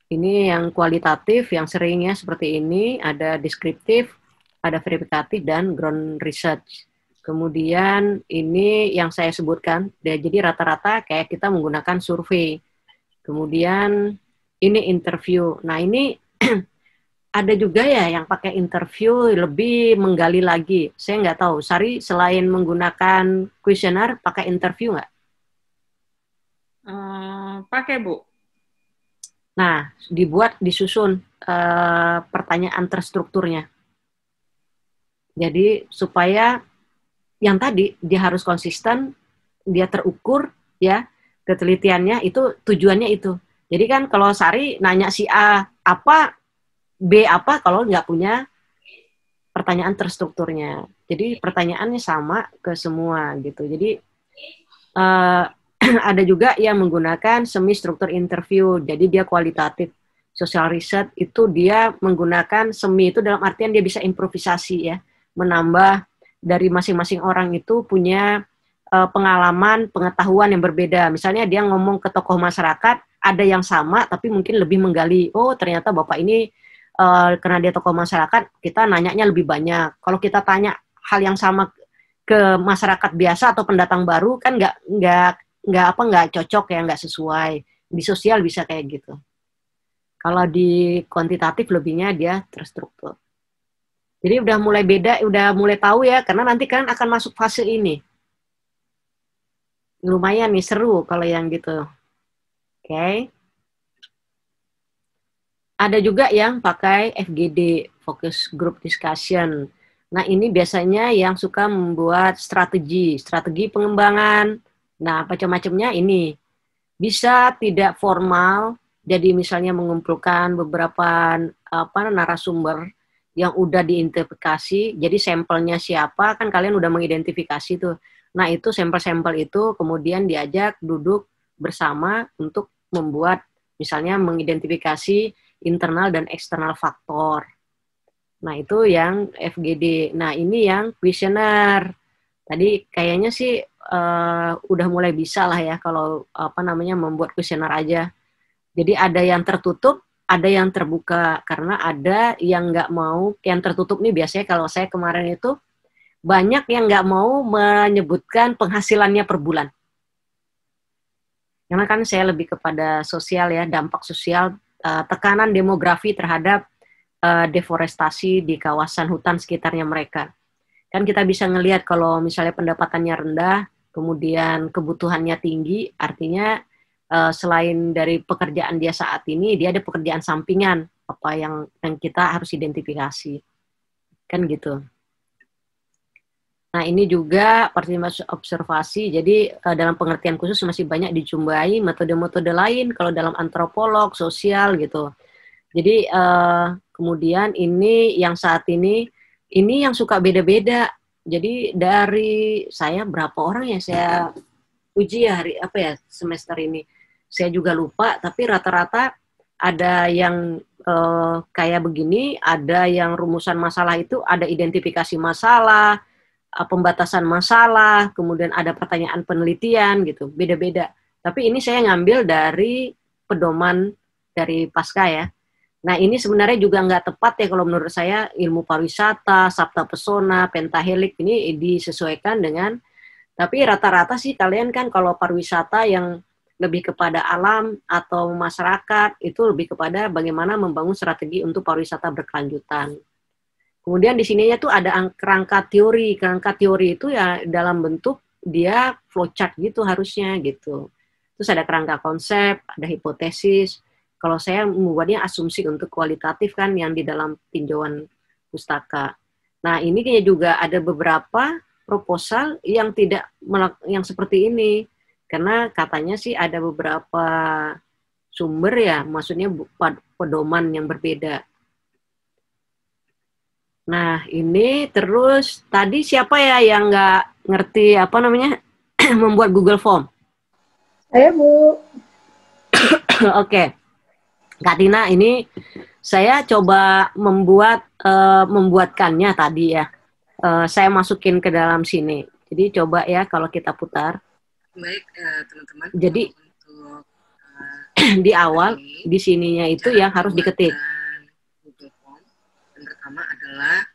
Ini yang kualitatif, yang seringnya seperti ini, ada deskriptif, ada verifikatif, dan ground research. Kemudian ini yang saya sebutkan, jadi rata-rata kayak kita menggunakan survei. Kemudian ini interview. Nah ini ada juga ya yang pakai interview lebih menggali lagi. Saya nggak tahu, Sari selain menggunakan kuesioner, pakai interview nggak? Pakai Bu. Nah, disusun pertanyaan terstrukturnya. Jadi supaya yang tadi dia harus konsisten, dia terukur ya ketelitiannya, itu tujuannya itu. Jadi kan kalau Sari nanya si A apa, B apa, kalau nggak punya pertanyaan terstrukturnya. Jadi pertanyaannya sama ke semua gitu. Jadi ada juga yang menggunakan semi struktur interview, jadi dia kualitatif. Social research itu dia menggunakan semi itu dalam artian dia bisa improvisasi ya, menambah dari masing-masing orang itu punya pengalaman, pengetahuan yang berbeda. Misalnya dia ngomong ke tokoh masyarakat, ada yang sama tapi mungkin lebih menggali, oh ternyata Bapak ini karena dia tokoh masyarakat, kita nanyanya lebih banyak. Kalau kita tanya hal yang sama ke masyarakat biasa atau pendatang baru kan nggak cocok ya, nggak sesuai. Di sosial bisa kayak gitu. Kalau di kuantitatif lebihnya dia terstruktur. Jadi udah mulai beda, udah mulai tahu ya, karena nanti kan akan masuk fase ini. Lumayan nih, seru kalau yang gitu. Oke. Ada juga yang pakai FGD, Focus Group Discussion. Nah ini biasanya yang suka membuat strategi pengembangan. Nah macam-macamnya ini. Bisa tidak formal, jadi misalnya mengumpulkan beberapa narasumber yang udah diidentifikasi, jadi sampelnya siapa, kan kalian udah mengidentifikasi tuh. Nah itu sampel-sampel itu kemudian diajak duduk bersama untuk membuat, misalnya mengidentifikasi internal dan eksternal faktor. Nah itu yang FGD. Nah ini yang kuesioner. Tadi kayaknya sih udah mulai bisa lah ya kalau membuat kuesioner aja. Jadi ada yang tertutup, ada yang terbuka, karena ada yang nggak mau, yang tertutup nih biasanya kalau saya kemarin itu, banyak yang nggak mau menyebutkan penghasilannya per bulan. Karena kan saya lebih kepada sosial ya, dampak sosial, tekanan demografi terhadap deforestasi di kawasan hutan sekitarnya mereka. Kan kita bisa ngelihat kalau misalnya pendapatannya rendah, kemudian kebutuhannya tinggi, artinya selain dari pekerjaan dia saat ini, dia ada pekerjaan sampingan apa yang kita harus identifikasi, kan gitu. Nah ini juga partisipasi observasi, jadi dalam pengertian khusus masih banyak dijumpai metode-metode lain kalau dalam antropolog, sosial gitu. Jadi kemudian ini yang saat ini yang suka beda-beda. Jadi dari saya berapa orang yang saya uji ya semester ini. Saya juga lupa, tapi rata-rata ada yang kayak begini, ada yang rumusan masalah itu, ada identifikasi masalah, pembatasan masalah, kemudian ada pertanyaan penelitian gitu, beda-beda. Tapi ini saya ngambil dari pedoman dari Pasca ya. Nah ini sebenarnya juga nggak tepat ya kalau menurut saya, ilmu pariwisata, sabta pesona, pentahelik ini disesuaikan dengan, tapi rata-rata sih kalian kan kalau pariwisata yang lebih kepada alam atau masyarakat, itu lebih kepada bagaimana membangun strategi untuk pariwisata berkelanjutan. Kemudian di sininya tuh ada kerangka teori. Kerangka teori itu ya dalam bentuk dia flowchart gitu harusnya gitu. Terus ada kerangka konsep, ada hipotesis. Kalau saya membuatnya asumsi untuk kualitatif kan yang di dalam tinjauan pustaka. Nah ini kayaknya juga ada beberapa proposal yang tidak yang seperti ini. Karena katanya sih ada beberapa sumber ya, maksudnya pedoman yang berbeda. Nah, ini terus tadi siapa ya yang nggak ngerti membuat Google Form? Saya, Bu. Oke. Kak Tina, ini saya coba membuatkannya tadi ya. Saya masukin ke dalam sini. Jadi coba ya kalau kita putar. Baik, teman-teman. Jadi untuk di awal di sininya itu yang harus diketik. Google Form. Yang pertama adalah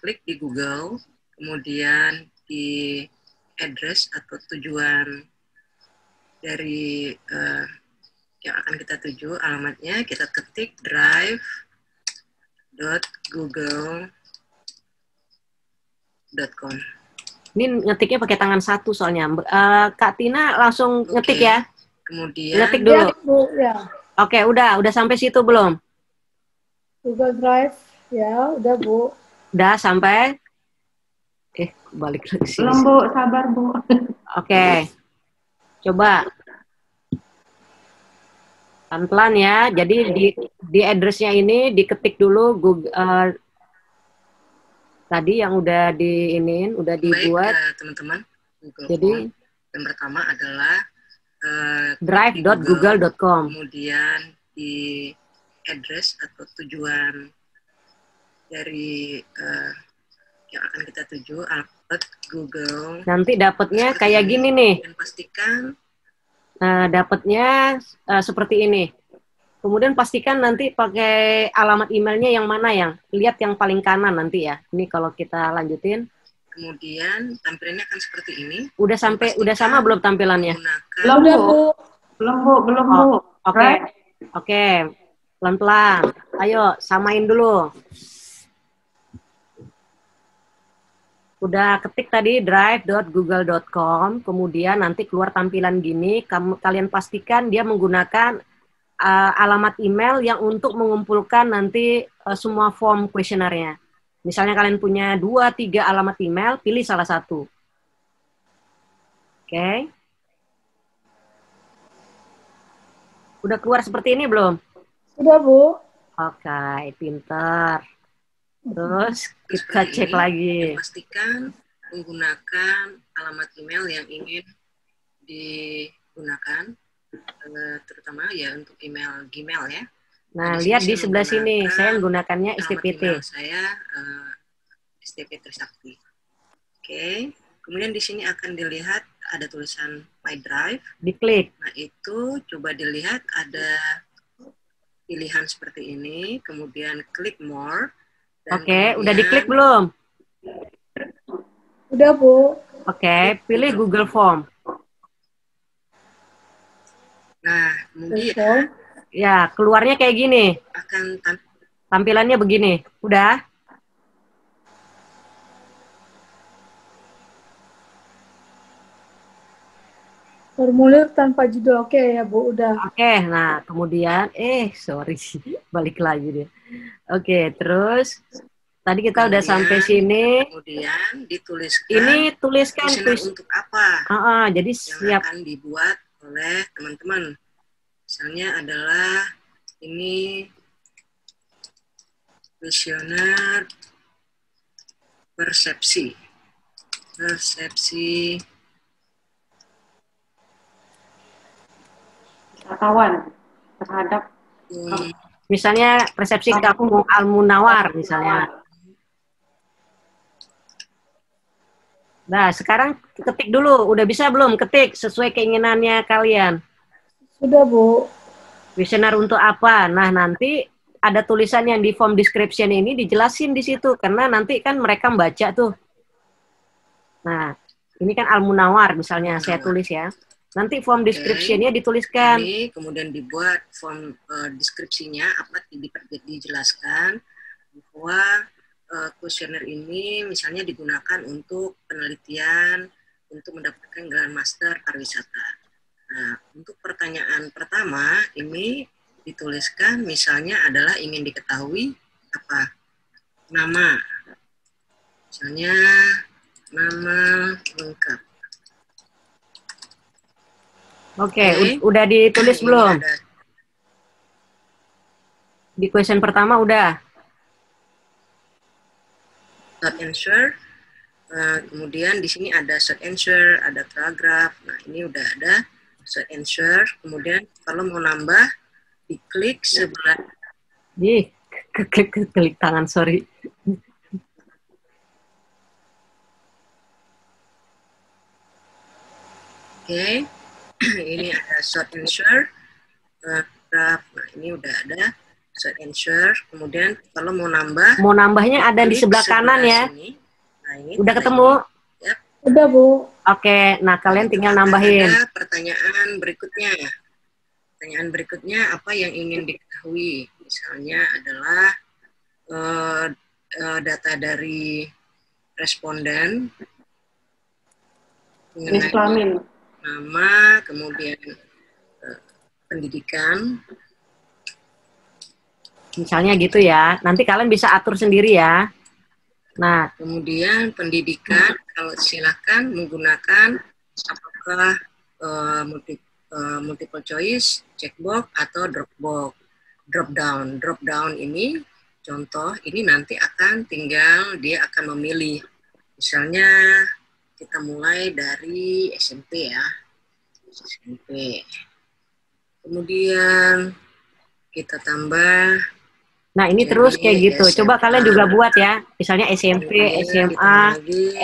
klik di Google, kemudian di address atau tujuan dari yang akan kita tuju, alamatnya kita ketik drive.google.com. Ini ngetiknya pakai tangan satu soalnya. Kak Tina langsung ngetik ya. Kemudian ngetik dulu. Ya. Oke, udah sampai situ belum? Google Drive, ya, udah Bu. Udah sampai? Balik lagi sini. Belum Bu, sabar Bu. Oke. Coba. Pelan-pelan ya. Jadi di address-nya ini diketik dulu Google. Tadi yang udah udah dibuat. Baik, teman-teman. Jadi Yang pertama adalah drive.google.com. Kemudian di address atau tujuan dari yang akan kita tuju, alamat Google. Nanti dapatnya kayak gini nih. Dan pastikan dapatnya seperti ini. Kemudian pastikan nanti pakai alamat emailnya yang mana, yang lihat yang paling kanan nanti ya. Ini kalau kita lanjutin. Kemudian tampilannya akan seperti ini. Udah sama belum tampilannya? Belum Bu. Belum Bu. Oke. Pelan-pelan. Ayo samain dulu. Udah ketik tadi drive.google.com, kemudian nanti keluar tampilan gini, kalian pastikan dia menggunakan alamat email yang untuk mengumpulkan nanti semua form kuesionernya. Misalnya kalian punya 2-3 alamat email, pilih salah satu. Oke. Udah keluar seperti ini belum? Sudah, Bu. Oke, pinter. Terus kita cek lagi. Pastikan menggunakan alamat email yang ingin digunakan, terutama ya untuk email Gmail ya. Nah, lihat di sebelah sini, saya menggunakannya STPT. Saya STP Trisakti. Oke, kemudian di sini akan dilihat ada tulisan My Drive. Diklik. Nah, itu coba dilihat ada pilihan seperti ini, kemudian klik More. Oke, udah diklik belum? Udah, Bu. Oke, pilih Google Form. Nah, kemudian ya, keluarnya kayak gini. Akan tampilannya begini. Udah? Formulir tanpa judul, oke ya Bu, udah. Oke, nah kemudian, sorry sih, balik lagi dia. Oke, terus tadi kita udah sampai sini. Kemudian dituliskan. Ini tuliskan untuk apa? Jadi yang siap. akan dibuat oleh teman-teman. Misalnya adalah ini kuesioner persepsi wisatawan terhadap misalnya persepsi kampung Al-Munawar misalnya. Nah, sekarang ketik dulu. Udah bisa belum ketik sesuai keinginannya kalian? Sudah, Bu. Kuesioner untuk apa? Nah, nanti ada tulisan yang di form description ini dijelasin di situ. Karena nanti kan mereka membaca tuh. Nah, ini kan Al-Munawar misalnya saya tulis ya. Nanti form description-nya dituliskan. Ini kemudian dibuat form deskripsinya, apa dijelaskan bahwa kuesioner ini misalnya digunakan untuk penelitian, untuk mendapatkan gelar master pariwisata. Nah, untuk pertanyaan pertama ini dituliskan misalnya adalah ingin diketahui apa? Nama. Misalnya nama lengkap. Oke, udah ditulis belum? Di question pertama udah. Short answer. Kemudian di sini ada short answer, ada paragraf. Nah, ini udah ada short answer. Kemudian kalau mau nambah, diklik sebelah. Klik tangan, sorry. Oke. Ini ada short answer, paragraf. Nah, ini udah ada short answer. Kemudian kalau mau nambahnya ada di sebelah kanan ya. Nah, ini udah ketemu? Ya. Udah, Bu. Oke, nah kalian tinggal nambahin. Ada pertanyaan berikutnya. Pertanyaan berikutnya apa yang ingin diketahui? Misalnya adalah data dari responden mengenai nama, kemudian pendidikan. Misalnya gitu ya. Nanti kalian bisa atur sendiri ya. Nah, kemudian pendidikan, kalau silakan menggunakan apakah multiple choice, checkbox atau drop down. Drop down ini contoh, ini nanti akan tinggal dia akan memilih. Misalnya kita mulai dari SMP ya. SMP. Kemudian kita tambah. Nah, ini terus kayak gitu. Coba kalian juga buat ya. Misalnya SMP, SMA,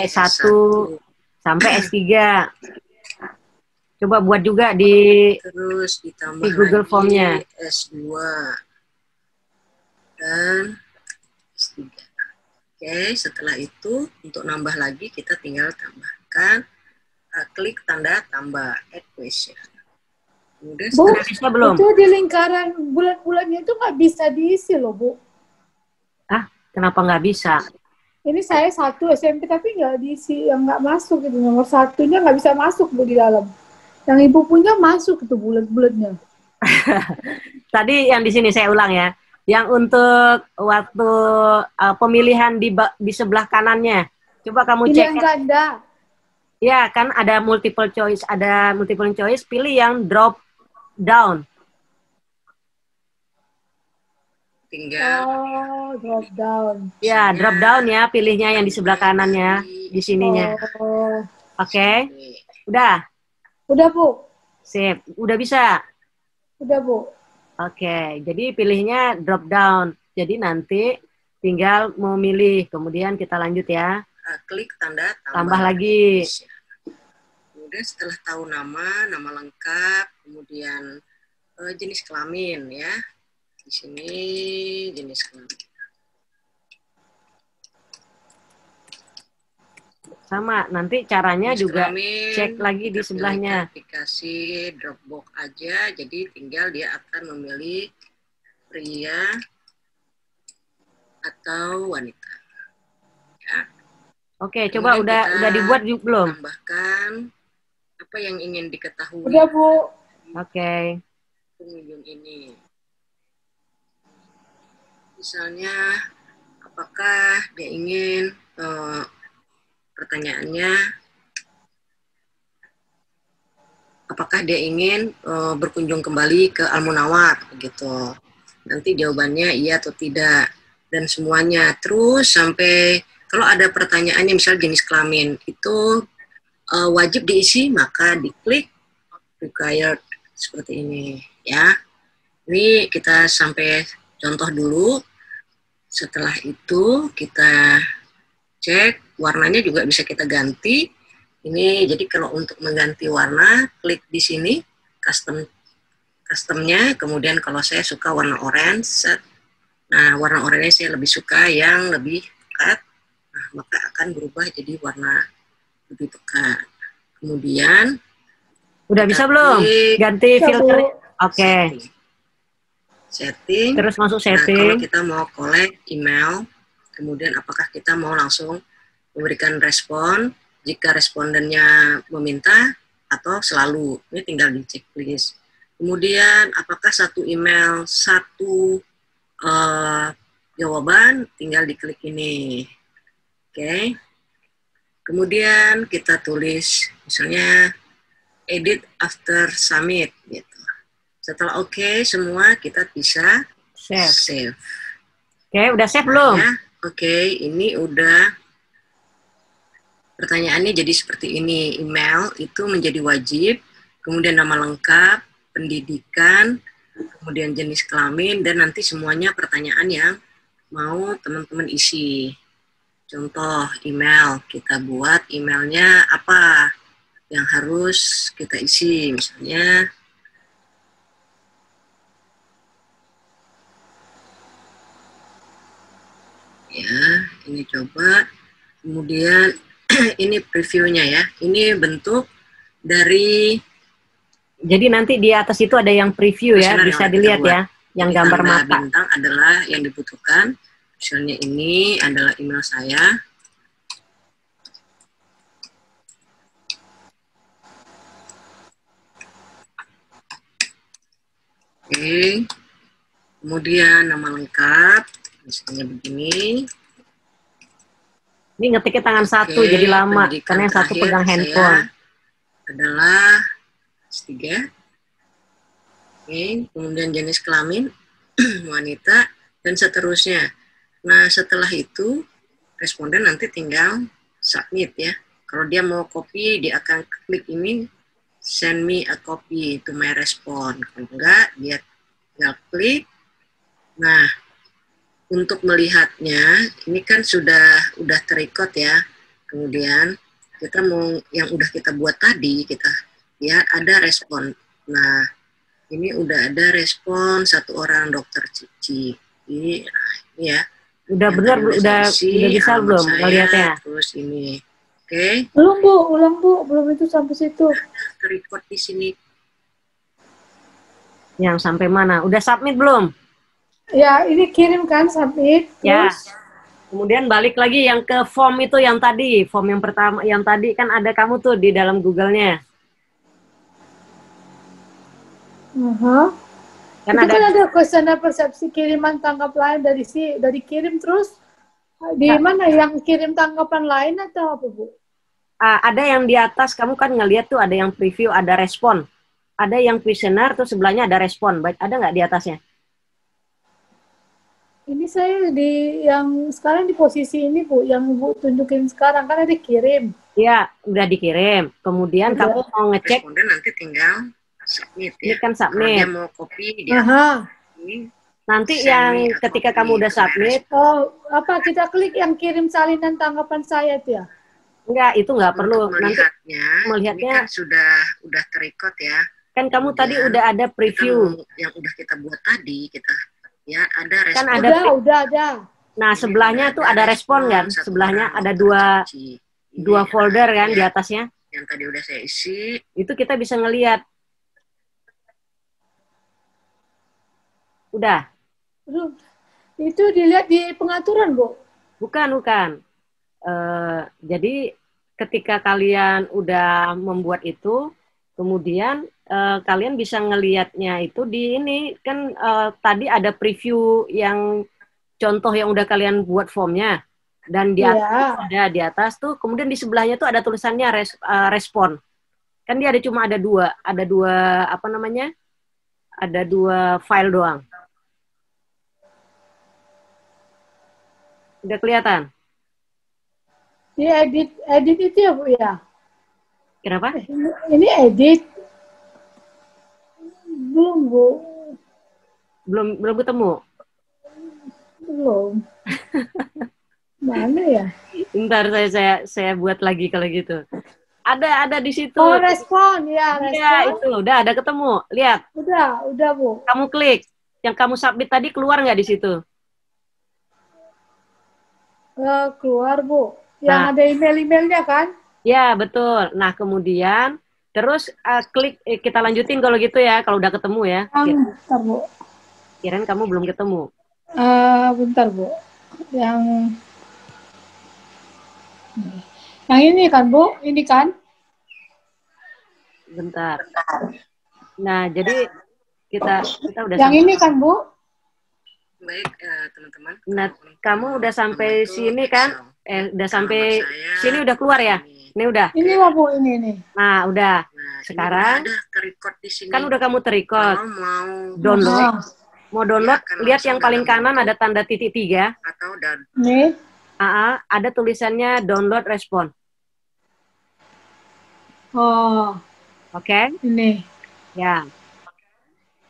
S1, sampai S3. Coba buat juga terus ditambah di Google Form-nya. S2 dan S3. Oke, setelah itu untuk nambah lagi kita tinggal tambahkan, klik tanda tambah, add question. Kemudian Bu, bisa belum? Itu di lingkaran bulat-bulatnya itu nggak bisa diisi loh, Bu. Ah, kenapa nggak bisa? Ini saya 1 SMP tapi nggak diisi, yang nggak masuk gitu. Nomor 1-nya nggak bisa masuk, Bu, di dalam. Yang Ibu punya masuk itu bulat-bulatnya. Tadi yang di sini saya ulang ya. Yang untuk waktu pemilihan di sebelah kanannya. Coba kamu cek. Yang ganda. Ya, kan ada multiple choice. Ada multiple choice, pilih yang drop down. Tinggal. Oh, drop down. Ya, drop down ya, pilihnya yang di sebelah kanannya, di sininya. Oh. Oke. Udah? Udah, Bu. Sip. Udah bisa? Udah, Bu. Oke, jadi pilihnya drop down. Jadi nanti tinggal memilih. Kemudian kita lanjut ya. Klik tanda tambah lagi. Kemudian setelah tahu nama lengkap, kemudian jenis kelamin ya. Di sini jenis kelamin. Sama, nanti caranya jenis juga kelamin, cek lagi di sebelahnya. Aplikasi Dropbox aja, jadi tinggal dia akan memilih pria atau wanita. Ya. Oke, coba udah dibuat belum? Tambahkan apa yang ingin diketahui. Udah, Bu. Oke. Pengunjung ini. Misalnya, apakah dia ingin pertanyaannya, apakah dia ingin berkunjung kembali ke Al-Munawwar, begitu. Nanti jawabannya iya atau tidak, dan semuanya. Terus sampai kalau ada pertanyaannya, misalnya jenis kelamin, itu wajib diisi, maka diklik required seperti ini, ya. Ini kita sampai contoh dulu. Setelah itu kita cek, warnanya juga bisa kita ganti. Ini jadi kalau untuk mengganti warna, klik di sini customnya. Kemudian kalau saya suka warna orange, set. Nah warna orange saya lebih suka yang lebih pekat. Nah maka akan berubah jadi warna lebih pekat. Kemudian udah bisa belum ganti filter? Oke. Setting. Terus masuk Nah, setting. kalau kita mau collect email. Kemudian apakah kita mau langsung memberikan respon jika respondennya meminta atau selalu. Ini tinggal di checklist. Kemudian apakah satu email, satu jawaban, tinggal diklik ini. Oke. Kemudian kita tulis misalnya edit after submit gitu. Setelah oke semua kita bisa save. Oke, udah save belum? Ya. Oke, ini udah. Pertanyaannya jadi seperti ini. Email itu menjadi wajib, kemudian nama lengkap, pendidikan, kemudian jenis kelamin, dan nanti semuanya pertanyaan yang mau teman-teman isi. Contoh email, kita buat emailnya apa yang harus kita isi. Misalnya, ya, ini coba. Kemudian ini previewnya ya. Ini bentuk dari. Jadi nanti di atas itu ada yang preview ya, bisa dilihat ya, yang jadi gambar tanda mata. bintang adalah yang dibutuhkan. Misalnya ini adalah email saya. Oke. Kemudian nama lengkap. Misalnya begini. Ini ngetiknya tangan satu jadi lama karena yang satu pegang handphone. Adalah S3. Oke, kemudian jenis kelamin wanita dan seterusnya. Nah, setelah itu responden nanti tinggal submit ya. Kalau dia mau copy, dia akan klik ini, send me a copy to my response. Kalau enggak, dia tinggal klik. Nah, untuk melihatnya, ini kan sudah terrecord ya. Kemudian kita mau yang udah kita buat tadi, kita lihat ada respon. Nah, ini udah ada respon satu orang Dokter Cici. Nah, ini ya. Udah benar, udah bisa belum ngelihatnya? Terus ini, oke? Belum Bu, ulang Bu, belum itu sampai situ. Record di sini. Yang sampai mana? Udah submit belum? Ya, ini kirim kan submit. Ya. Terus Kemudian balik lagi yang ke form itu yang tadi, form yang pertama, yang tadi kan ada kamu tuh di dalam Google-nya. Kan ada questionnaire persepsi kiriman tangkap lain dari kirim terus di mana yang kirim tanggapan lain atau apa Bu? Ada yang di atas kamu kan ngelihat tuh ada yang preview, ada respon, ada yang questionnaire tuh sebelahnya ada respon. Ada nggak di atasnya? Ini saya yang sekarang di posisi ini Bu, yang Bu tunjukin sekarang kan ada kirim. Iya, udah dikirim. Kemudian kamu mau ngecek. Responden nanti tinggal submit ya. Ini kan submit. Kalau dia mau copy dia. Ini nanti yang ketika kamu udah submit. Oh, apa kita klik yang kirim salinan tanggapan saya itu ya? Enggak, itu nggak perlu. Melihatnya ini kan udah terrecord ya. Kan kamu tadi udah ada preview. Yang udah kita buat tadi ya ada respon. Kan udah ada. Nah, sebelahnya tuh ada respon kan? Sebelahnya ada dua folder kan di atasnya. Yang tadi udah saya isi. Itu kita bisa ngelihat. Udah. Itu dilihat di pengaturan, Bu? Bukan. Jadi ketika kalian udah membuat itu, kemudian kalian bisa ngelihatnya itu di ini kan tadi ada preview yang contoh yang udah kalian buat formnya dan di atas ada di atas tuh kemudian di sebelahnya tuh ada tulisannya respon kan dia ada dua apa namanya ada dua file doang. Udah kelihatan? Di edit itu ya Bu ya? Kenapa? Ini edit. Belum Bu. Belum ketemu? Belum. Mana ya? Bentar saya buat lagi kalau gitu. Ada di situ. Oh, respon ya, respon. Iya, itu udah ada ketemu. Lihat. Udah Bu. Kamu klik. Yang kamu submit tadi keluar nggak di situ? Keluar Bu. Yang ada email-emailnya kan? Ya, betul. Nah, kemudian terus klik, kita lanjutin kalau gitu ya, kalau udah ketemu ya. Bentar Bu. Kirain kamu belum ketemu. Bentar Bu. Yang ini kan Bu, ini kan? Bentar. Nah, jadi kita udah. Yang ini kan Bu? Baik, teman-teman. Nah, kamu udah sampai sini kan? Udah sampai sini udah keluar ya? Ini udah. Ini lah Bu, ini. Nah, udah. Sekarang kan udah kamu terrecord. Mau download. Mau download, lihat yang paling kanan ada tanda titik 3. Atau nih. Ada tulisannya download respon. Oh. Oke. Ini. Ya.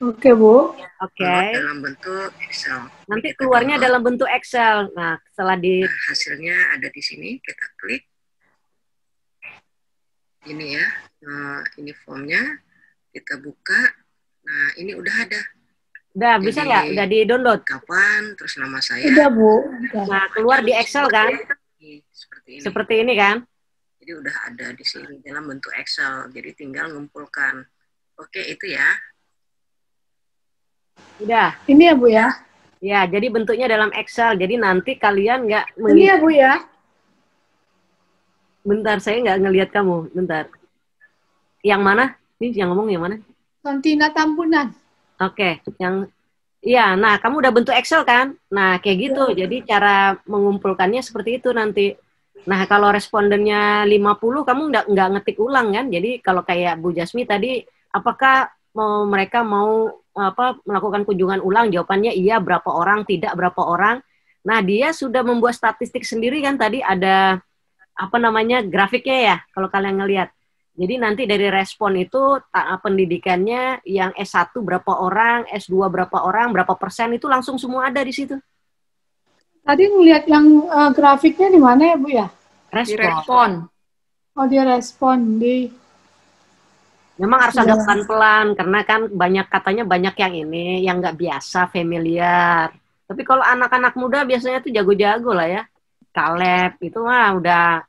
Oke Bu. Oke. Dalam bentuk Excel. Nanti keluarnya dalam bentuk Excel. Nah, setelah hasilnya ada di sini, kita klik. Ini ya, ini formnya, kita buka. Nah, ini udah ada. Udah, bisa nggak? Udah di-download? Kapan, terus nama saya. Udah Bu. Nah, keluar di Excel kan? Seperti ini kan? Jadi udah ada di sini dalam bentuk Excel. Jadi tinggal ngumpulkan. Oke, itu ya. Udah. Ini ya Bu ya? Ya, jadi bentuknya dalam Excel. Jadi nanti kalian nggak... Ini ya Bu ya? Bentar, saya nggak ngelihat kamu. Bentar. Yang mana? Ini yang ngomong yang mana? Santina Tampunan. Oke, yang... Iya, nah kamu udah bentuk Excel kan? Nah, kayak gitu. Jadi cara mengumpulkannya seperti itu nanti. Nah, kalau respondennya 50, kamu nggak ngetik ulang kan? Jadi kalau kayak Bu Jasmi tadi, apakah mereka mau melakukan kunjungan ulang? Jawabannya iya, berapa orang, tidak berapa orang. Nah, dia sudah membuat statistik sendiri kan tadi ada apa namanya grafiknya ya kalau kalian ngelihat. Jadi nanti dari respon itu pendidikannya yang S1 berapa orang, S2 berapa orang, berapa persen itu langsung semua ada di situ. Tadi ngelihat yang grafiknya di mana ya Bu ya? Respon. Oh dia respon di. Memang harus agak pelan-pelan karena kan katanya banyak yang ini yang nggak biasa, familiar. Tapi kalau anak-anak muda biasanya tuh jago-jago lah ya. Caleb itu mah udah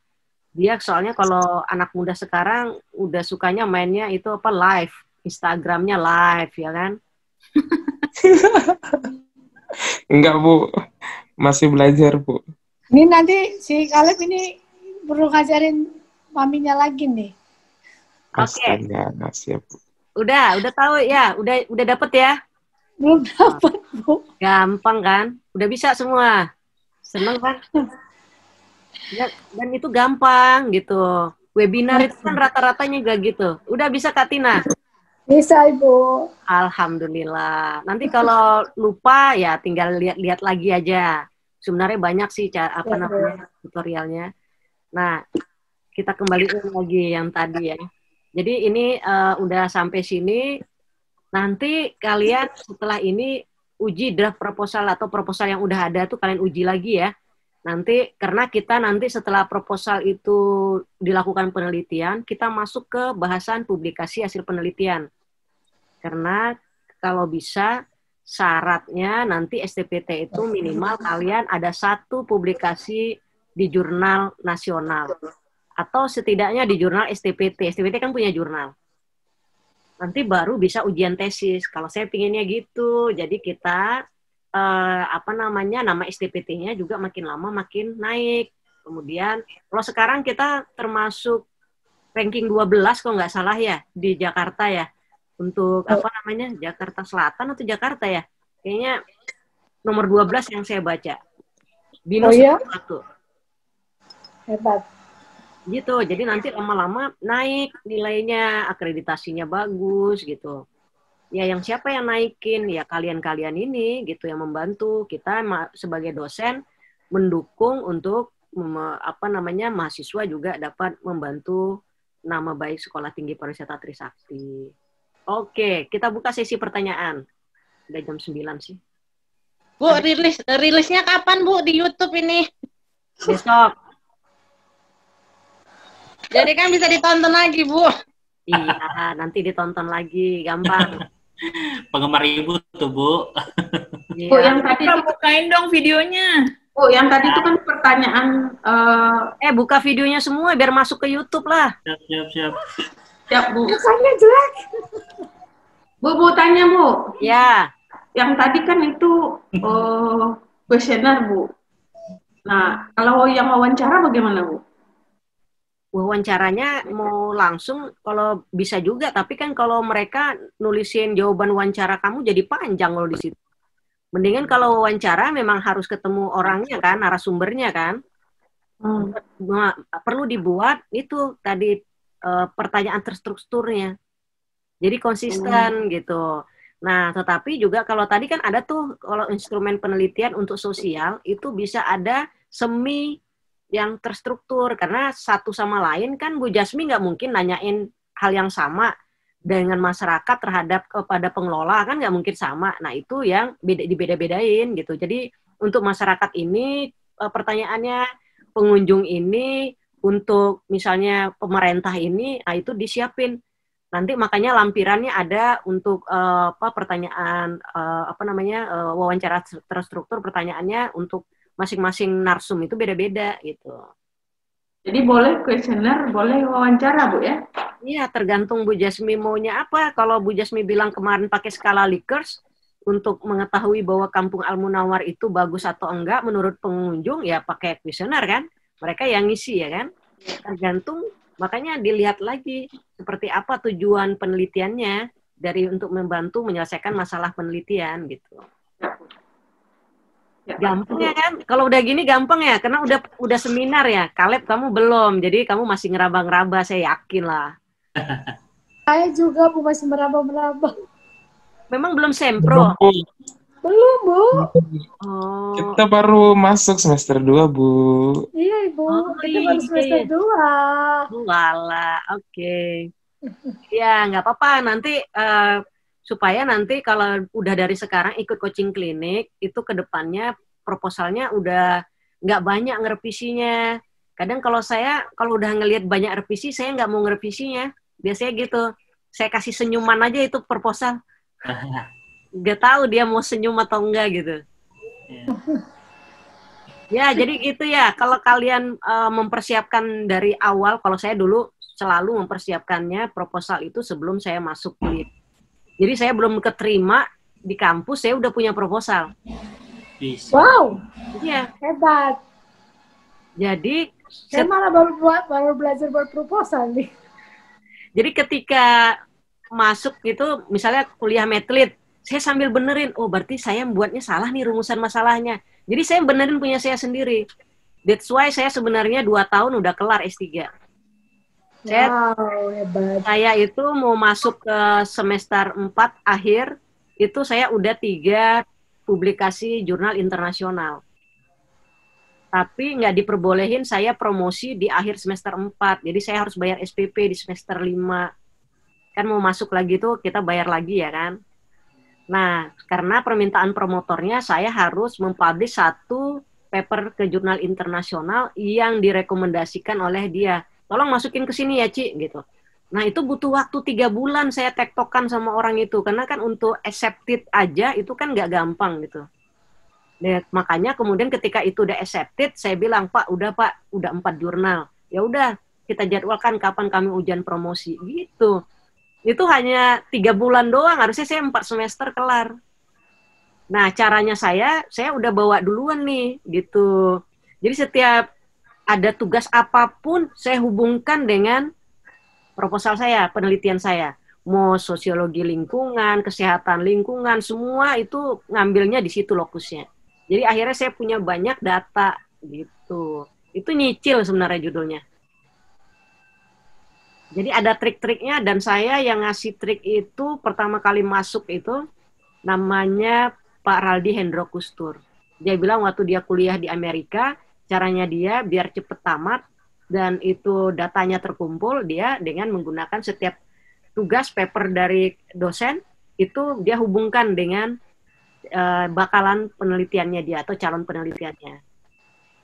dia soalnya kalau anak muda sekarang udah sukanya mainnya itu apa live, Instagramnya live ya kan? Enggak Bu, masih belajar Bu. Ini nanti si Caleb ini perlu ngajarin maminya lagi nih. Oke. Siap Bu. Udah tahu ya, udah dapet ya? Belum dapet Bu. Gampang kan? Udah bisa semua. Seneng kan? Ya, dan itu gampang gitu. Webinar itu kan rata-ratanya juga gitu. Udah bisa Kak Tina? Bisa Ibu. Alhamdulillah. Nanti kalau lupa ya tinggal lihat lagi aja. Sebenarnya banyak sih namanya tutorialnya. Nah, kita kembaliin lagi yang tadi ya. Jadi ini udah sampai sini. Nanti kalian setelah ini uji draft proposal atau proposal yang udah ada tuh kalian uji lagi ya. Nanti karena kita nanti setelah proposal itu dilakukan penelitian, kita masuk ke bahasan publikasi hasil penelitian. Karena kalau bisa syaratnya nanti STPT itu minimal kalian ada 1 publikasi di jurnal nasional. Atau setidaknya di jurnal STPT. STPT kan punya jurnal. Nanti baru bisa ujian tesis. Kalau saya pinginnya gitu. Jadi kita nama STPT-nya juga makin lama makin naik. Kemudian kalau sekarang kita termasuk ranking 12 kalau nggak salah ya di Jakarta ya. Untuk Jakarta Selatan atau Jakarta ya. Kayaknya nomor 12 yang saya baca. Binus 1. Hebat. Gitu, jadi nanti lama-lama naik nilainya, akreditasinya bagus gitu. Ya yang siapa yang naikin? Ya kalian-kalian ini gitu yang membantu. Kita sebagai dosen mendukung untuk mahasiswa juga dapat membantu nama baik Sekolah Tinggi Pariwisata Trisakti. Oke, kita buka sesi pertanyaan. Udah jam 9 sih. Bu, rilisnya kapan Bu di YouTube ini? Besok. Jadi kan bisa ditonton lagi, Bu. Iya, nanti ditonton lagi, gampang. Penggemar Ibu tuh, Bu. Iya. Bu, yang tadi itu bukain dong videonya. Bu, yang tadi itu kan pertanyaan buka videonya semua biar masuk ke YouTube lah. Siap. Siap, Bu. Rasanya jelek. Bu, tanya, Bu. Ya. Yang tadi kan itu kuesioner, Bu. Nah, kalau yang wawancara bagaimana, Bu? Wawancaranya mau langsung kalau bisa juga, tapi kan kalau mereka nulisin jawaban wawancara kamu jadi panjang kalau di situ. Mendingan kalau wawancara memang harus ketemu orangnya kan, narasumbernya kan. Perlu dibuat itu tadi pertanyaan terstrukturnya. Jadi konsisten gitu. Nah, tetapi juga kalau tadi kan ada tuh kalau instrumen penelitian untuk sosial itu bisa ada semi yang terstruktur karena satu sama lain kan Bu Jasmi nggak mungkin nanyain hal yang sama dengan masyarakat terhadap kepada pengelola kan nggak mungkin sama. Nah itu yang dibeda-bedain gitu. Jadi untuk masyarakat ini pertanyaannya, pengunjung ini, untuk misalnya pemerintah ini, nah itu disiapin. Nanti makanya lampirannya ada untuk pertanyaan wawancara terstruktur pertanyaannya untuk masing-masing narsum itu beda-beda gitu. Jadi boleh kuesioner, boleh wawancara, Bu ya? Iya, tergantung Bu Jasmi maunya apa. Kalau Bu Jasmi bilang kemarin pakai skala Likert untuk mengetahui bahwa Kampung Al-Munawwar itu bagus atau enggak menurut pengunjung, ya pakai kuesioner kan. Mereka yang ngisi ya kan. Tergantung, makanya dilihat lagi seperti apa tujuan penelitiannya dari untuk membantu menyelesaikan masalah penelitian gitu. Gampang ya kan? Kalau udah gini gampang ya, karena udah seminar ya. Caleb kamu belum, jadi kamu masih ngeraba-ngeraba, saya yakin lah. Saya juga Bu masih meraba-meraba. Memang belum sempro. Belum, Bu. Oh. Kita baru masuk semester 2, Bu. Iya, Ibu. Kita baru semester 2. Walah, oke. Ya, nggak apa-apa. Nanti supaya nanti kalau udah dari sekarang ikut coaching klinik, itu ke depannya proposalnya udah nggak banyak ngerevisinya. Kadang kalau udah ngelihat banyak revisi, saya nggak mau ngerevisinya. Biasanya gitu. Saya kasih senyuman aja itu proposal. Nggak tahu dia mau senyum atau enggak gitu. Ya, jadi gitu ya. Kalau kalian mempersiapkan dari awal, kalau saya dulu selalu mempersiapkannya proposal itu sebelum saya masuk kuliah. Jadi saya belum keterima di kampus, saya udah punya proposal. Wow, iya, hebat. Jadi saya malah baru belajar buat proposal nih. Jadi ketika masuk gitu, misalnya kuliah medlit, saya sambil benerin, oh berarti saya membuatnya salah nih rumusan masalahnya. Jadi saya benerin punya saya sendiri. That's why saya sebenarnya 2 tahun udah kelar S3. Hebat. Saya itu mau masuk ke semester 4 akhir, itu saya udah 3 publikasi jurnal internasional. Tapi nggak diperbolehin saya promosi di akhir semester 4. Jadi saya harus bayar SPP di semester 5. Kan mau masuk lagi tuh kita bayar lagi ya kan. Nah, karena permintaan promotornya saya harus mempublish 1 paper ke jurnal internasional yang direkomendasikan oleh dia. Tolong masukin ke sini ya, Ci, gitu. Nah, itu butuh waktu 3 bulan saya tektokan sama orang itu. Karena kan untuk accepted aja itu kan nggak gampang gitu. Dan makanya kemudian ketika itu udah accepted, saya bilang, Pak, udah 4 jurnal. Ya udah, kita jadwalkan kapan kami ujian promosi. Gitu. Itu hanya 3 bulan doang, harusnya saya 4 semester kelar. Nah, caranya saya udah bawa duluan nih, gitu. Jadi setiap ada tugas apapun, saya hubungkan dengan proposal saya, penelitian saya. Mau sosiologi lingkungan, kesehatan lingkungan, semua itu ngambilnya di situ lokusnya. Jadi akhirnya saya punya banyak data, gitu. Itu nyicil sebenarnya judulnya. Jadi ada trik-triknya, dan saya yang ngasih trik itu pertama kali masuk itu namanya Pak Raldi Hendro Kustur. Dia bilang waktu dia kuliah di Amerika, caranya dia biar cepet tamat dan itu datanya terkumpul, dia dengan menggunakan setiap tugas paper dari dosen itu dia hubungkan dengan bakalan penelitiannya dia atau calon penelitiannya.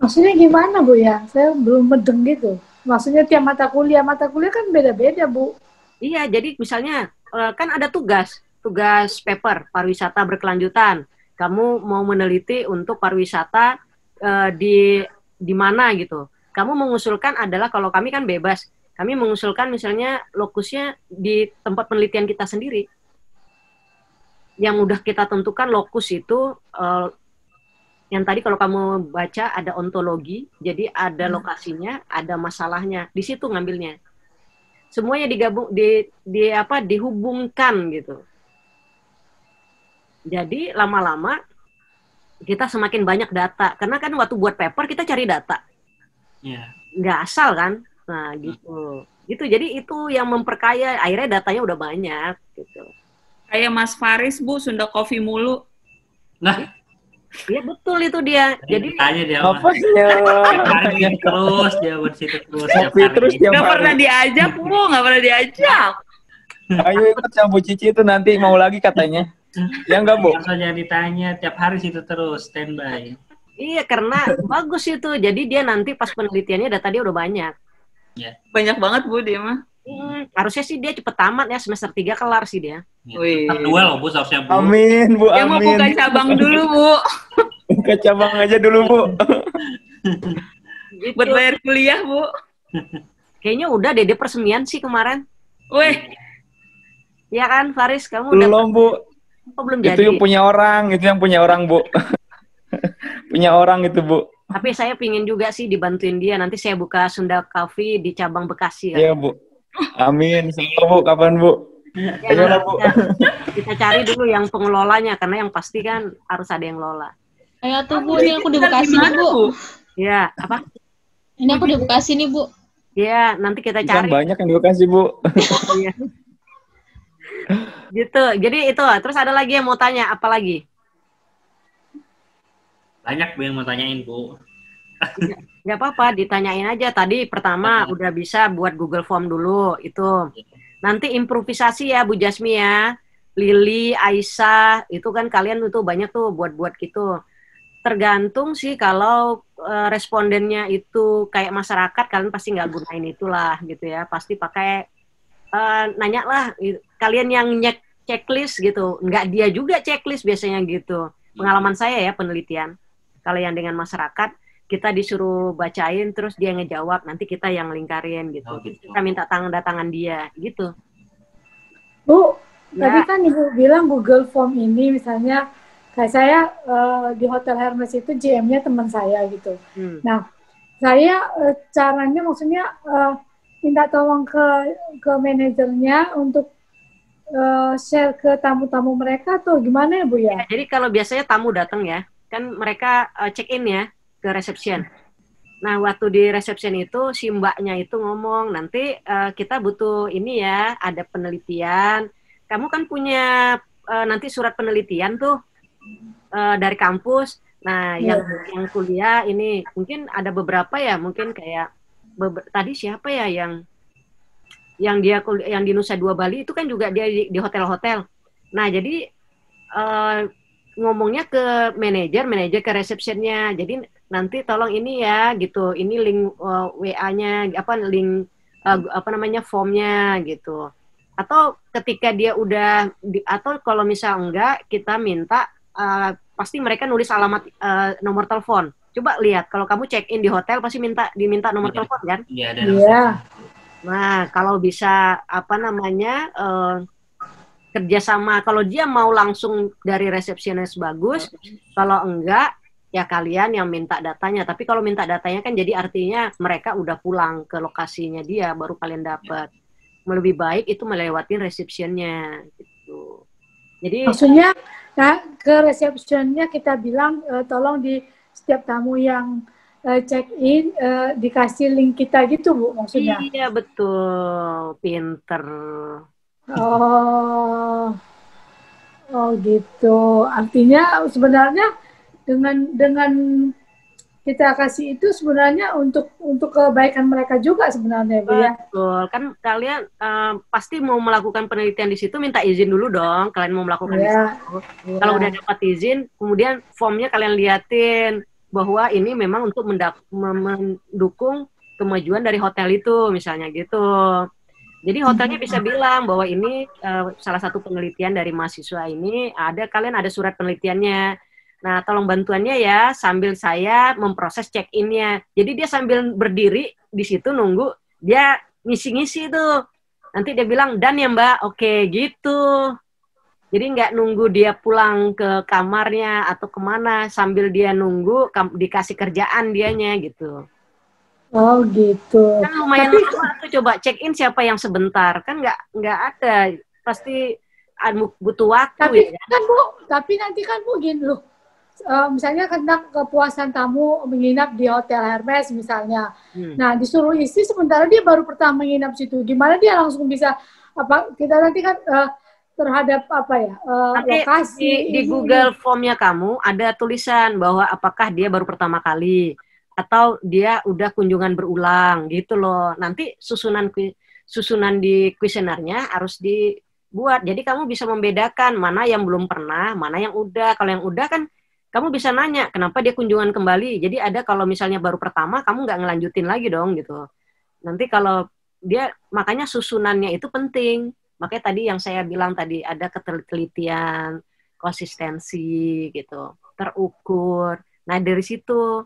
Maksudnya gimana, Bu ya? Saya belum mendeng gitu. Maksudnya tiap mata kuliah kan beda-beda, Bu. Iya, jadi misalnya kan ada tugas paper pariwisata berkelanjutan. Kamu mau meneliti untuk pariwisata di mana gitu. Kamu mengusulkan adalah, kalau kami kan bebas, kami mengusulkan misalnya lokusnya di tempat penelitian kita sendiri. Yang udah kita tentukan lokus itu yang tadi kalau kamu baca ada ontologi, jadi ada lokasinya, ada masalahnya, di situ ngambilnya. Semuanya digabung dihubungkan gitu. Jadi lama-lama kita semakin banyak data, karena kan waktu buat paper kita cari data, nggak asal kan, nah gitu. Jadi itu yang memperkaya, akhirnya datanya udah banyak gitu. Kayak Mas Faris, Bu, Sunda Coffee mulu. Nah, iya betul itu dia. Jadi tanya dia terus dia terus dia nggak pernah diajak, Bu, nggak pernah diajak. Ayo ikut sama Bu Cici itu nanti mau lagi katanya. Ya enggak, Bu? Langsung ditanya tiap hari situ terus standby. Iya, karena bagus itu. Jadi dia nanti pas penelitiannya data dia udah banyak. Ya. Banyak banget, Bu, dia mah. Harusnya sih dia cepet tamat ya, semester 3 kelar sih dia. Semester 2 loh, Bu, seharusnya, Bu. Amin, Bu, dia mau buka cabang dulu, Bu. Buka cabang aja dulu, Bu. Gitu. Buat bayar kuliah, Bu. Kayaknya udah deh, dia peresmian sih kemarin. Wih. Iya kan, Faris? Kamu belum, Bu. Oh, belum itu jadi. yang punya orang, Bu. Punya orang itu, Bu. Tapi saya pingin juga sih dibantuin dia. Nanti saya buka Sunda Coffee di cabang Bekasi. Iya, Bu. Amin. Semoga, Bu. Kapan, Bu? Ya, Bu. Kita cari dulu yang pengelolanya, karena yang pasti kan harus ada yang lola. Ayo tuh, Bu. Ini aku di Bekasi nih, Bu. Iya, apa? Ini aku di Bekasi nih, Bu. Iya, nanti kita cari. Banyak yang di Bekasi, Bu. Gitu. Jadi itu. Terus ada lagi yang mau tanya, apa lagi? Banyak Bu yang mau tanyain, Bu. Nggak apa-apa, ditanyain aja. Tadi pertama udah bisa buat Google Form dulu, itu. Nanti improvisasi ya Bu Jasmi ya. Lili, Aisyah, itu kan kalian itu banyak tuh buat-buat gitu. Tergantung sih kalau respondennya itu kayak masyarakat, kalian pasti nggak gunain itulah gitu ya. Pasti pakai nanya lah, kalian yang checklist gitu. Nggak dia juga checklist biasanya gitu. Pengalaman saya ya penelitian. Kalau yang dengan masyarakat, kita disuruh bacain, terus dia ngejawab, nanti kita yang lingkarin gitu. Kita minta tanda tangan dia gitu. Bu, ya. Tadi kan Ibu bilang Google Form ini misalnya, kayak saya di Hotel Hermes itu GM-nya teman saya gitu. Nah, saya caranya maksudnya minta tolong ke manajernya untuk share ke tamu-tamu mereka atau gimana ya Bu ya? Jadi kalau biasanya tamu datang ya, kan mereka check-in ya ke reception. Nah, waktu di reception itu si mbaknya itu ngomong, nanti kita butuh ini ya, ada penelitian. Kamu kan punya nanti surat penelitian tuh dari kampus. Nah, yang kuliah ini mungkin ada beberapa ya, mungkin kayak tadi siapa ya yang dia yang di Nusa Dua Bali itu kan juga dia di hotel-hotel. Nah, jadi ngomongnya ke manajer ke resepsionnya. Jadi nanti tolong ini ya gitu. Ini link WA-nya link formnya gitu. Atau ketika dia udah atau kalau misal enggak, kita minta pasti mereka nulis alamat nomor telepon. Coba lihat kalau kamu check in di hotel pasti diminta nomor telepon kan? Iya. Nah, kalau bisa kerjasama, kalau dia mau langsung dari resepsionis bagus, kalau enggak ya kalian yang minta datanya. Tapi kalau minta datanya kan jadi artinya mereka udah pulang ke lokasinya dia, baru kalian dapat. Lebih baik itu melewati resepsionnya gitu. Jadi maksudnya ke resepsionnya kita bilang tolong di setiap tamu yang check in dikasih link kita gitu Bu maksudnya. Iya betul, pinter. Oh gitu. Artinya sebenarnya dengan kita kasih itu sebenarnya untuk kebaikan mereka juga sebenarnya Bu ya. Betul. Kan kalian pasti mau melakukan penelitian di situ minta izin dulu dong. Kalian mau melakukan di situ. Kalau udah dapat izin, kemudian formnya kalian liatin bahwa ini memang untuk mendukung kemajuan dari hotel itu misalnya gitu. Jadi hotelnya bisa bilang bahwa ini salah satu penelitian dari mahasiswa ini, kalian ada surat penelitiannya. Nah, tolong bantuannya ya sambil saya memproses check-in-nya. Jadi dia sambil berdiri di situ nunggu, dia ngisi-ngisi tuh. Nanti dia bilang, "Dan ya Mbak," oke gitu. Jadi nggak nunggu dia pulang ke kamarnya atau kemana, sambil dia nunggu dikasih kerjaan dianya gitu. Oh gitu. Kan lumayan lama tuh, coba check-in siapa yang sebentar, kan nggak ada, pasti butuh waktu. Tapi nanti kan Bu gini loh, misalnya tentang kepuasan tamu menginap di Hotel Hermes misalnya, nah disuruh isi sementara dia baru pertama menginap situ, gimana dia langsung bisa kita nanti kan terhadap lokasi di Google Form-nya kamu ada tulisan bahwa apakah dia baru pertama kali atau dia udah kunjungan berulang gitu loh. Nanti susunan di kuesionernya harus dibuat. Jadi kamu bisa membedakan mana yang belum pernah, mana yang udah. Kalau yang udah kan kamu bisa nanya kenapa dia kunjungan kembali. Jadi ada kalau misalnya baru pertama kamu nggak ngelanjutin lagi dong gitu. Nanti kalau dia, makanya susunannya itu penting. Makanya tadi yang saya bilang tadi ada ketelitian, konsistensi gitu, terukur. Nah dari situ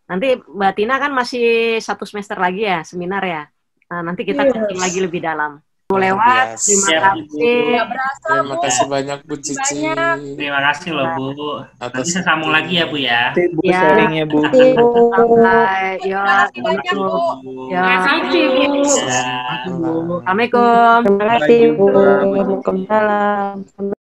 nanti Mbak Tina kan masih 1 semester lagi ya seminar ya. Nah, nanti kita cari lagi lebih dalam. Lewat, terima kasih. Terima kasih banyak Bu Cici. Terima kasih loh Bu. Nanti saya sambung lagi ya Bu ya. Bu sharingnya Bu. Ya, terima kasih Bu. Assalamualaikum. Terima kasih Bu. Waalaikumsalam.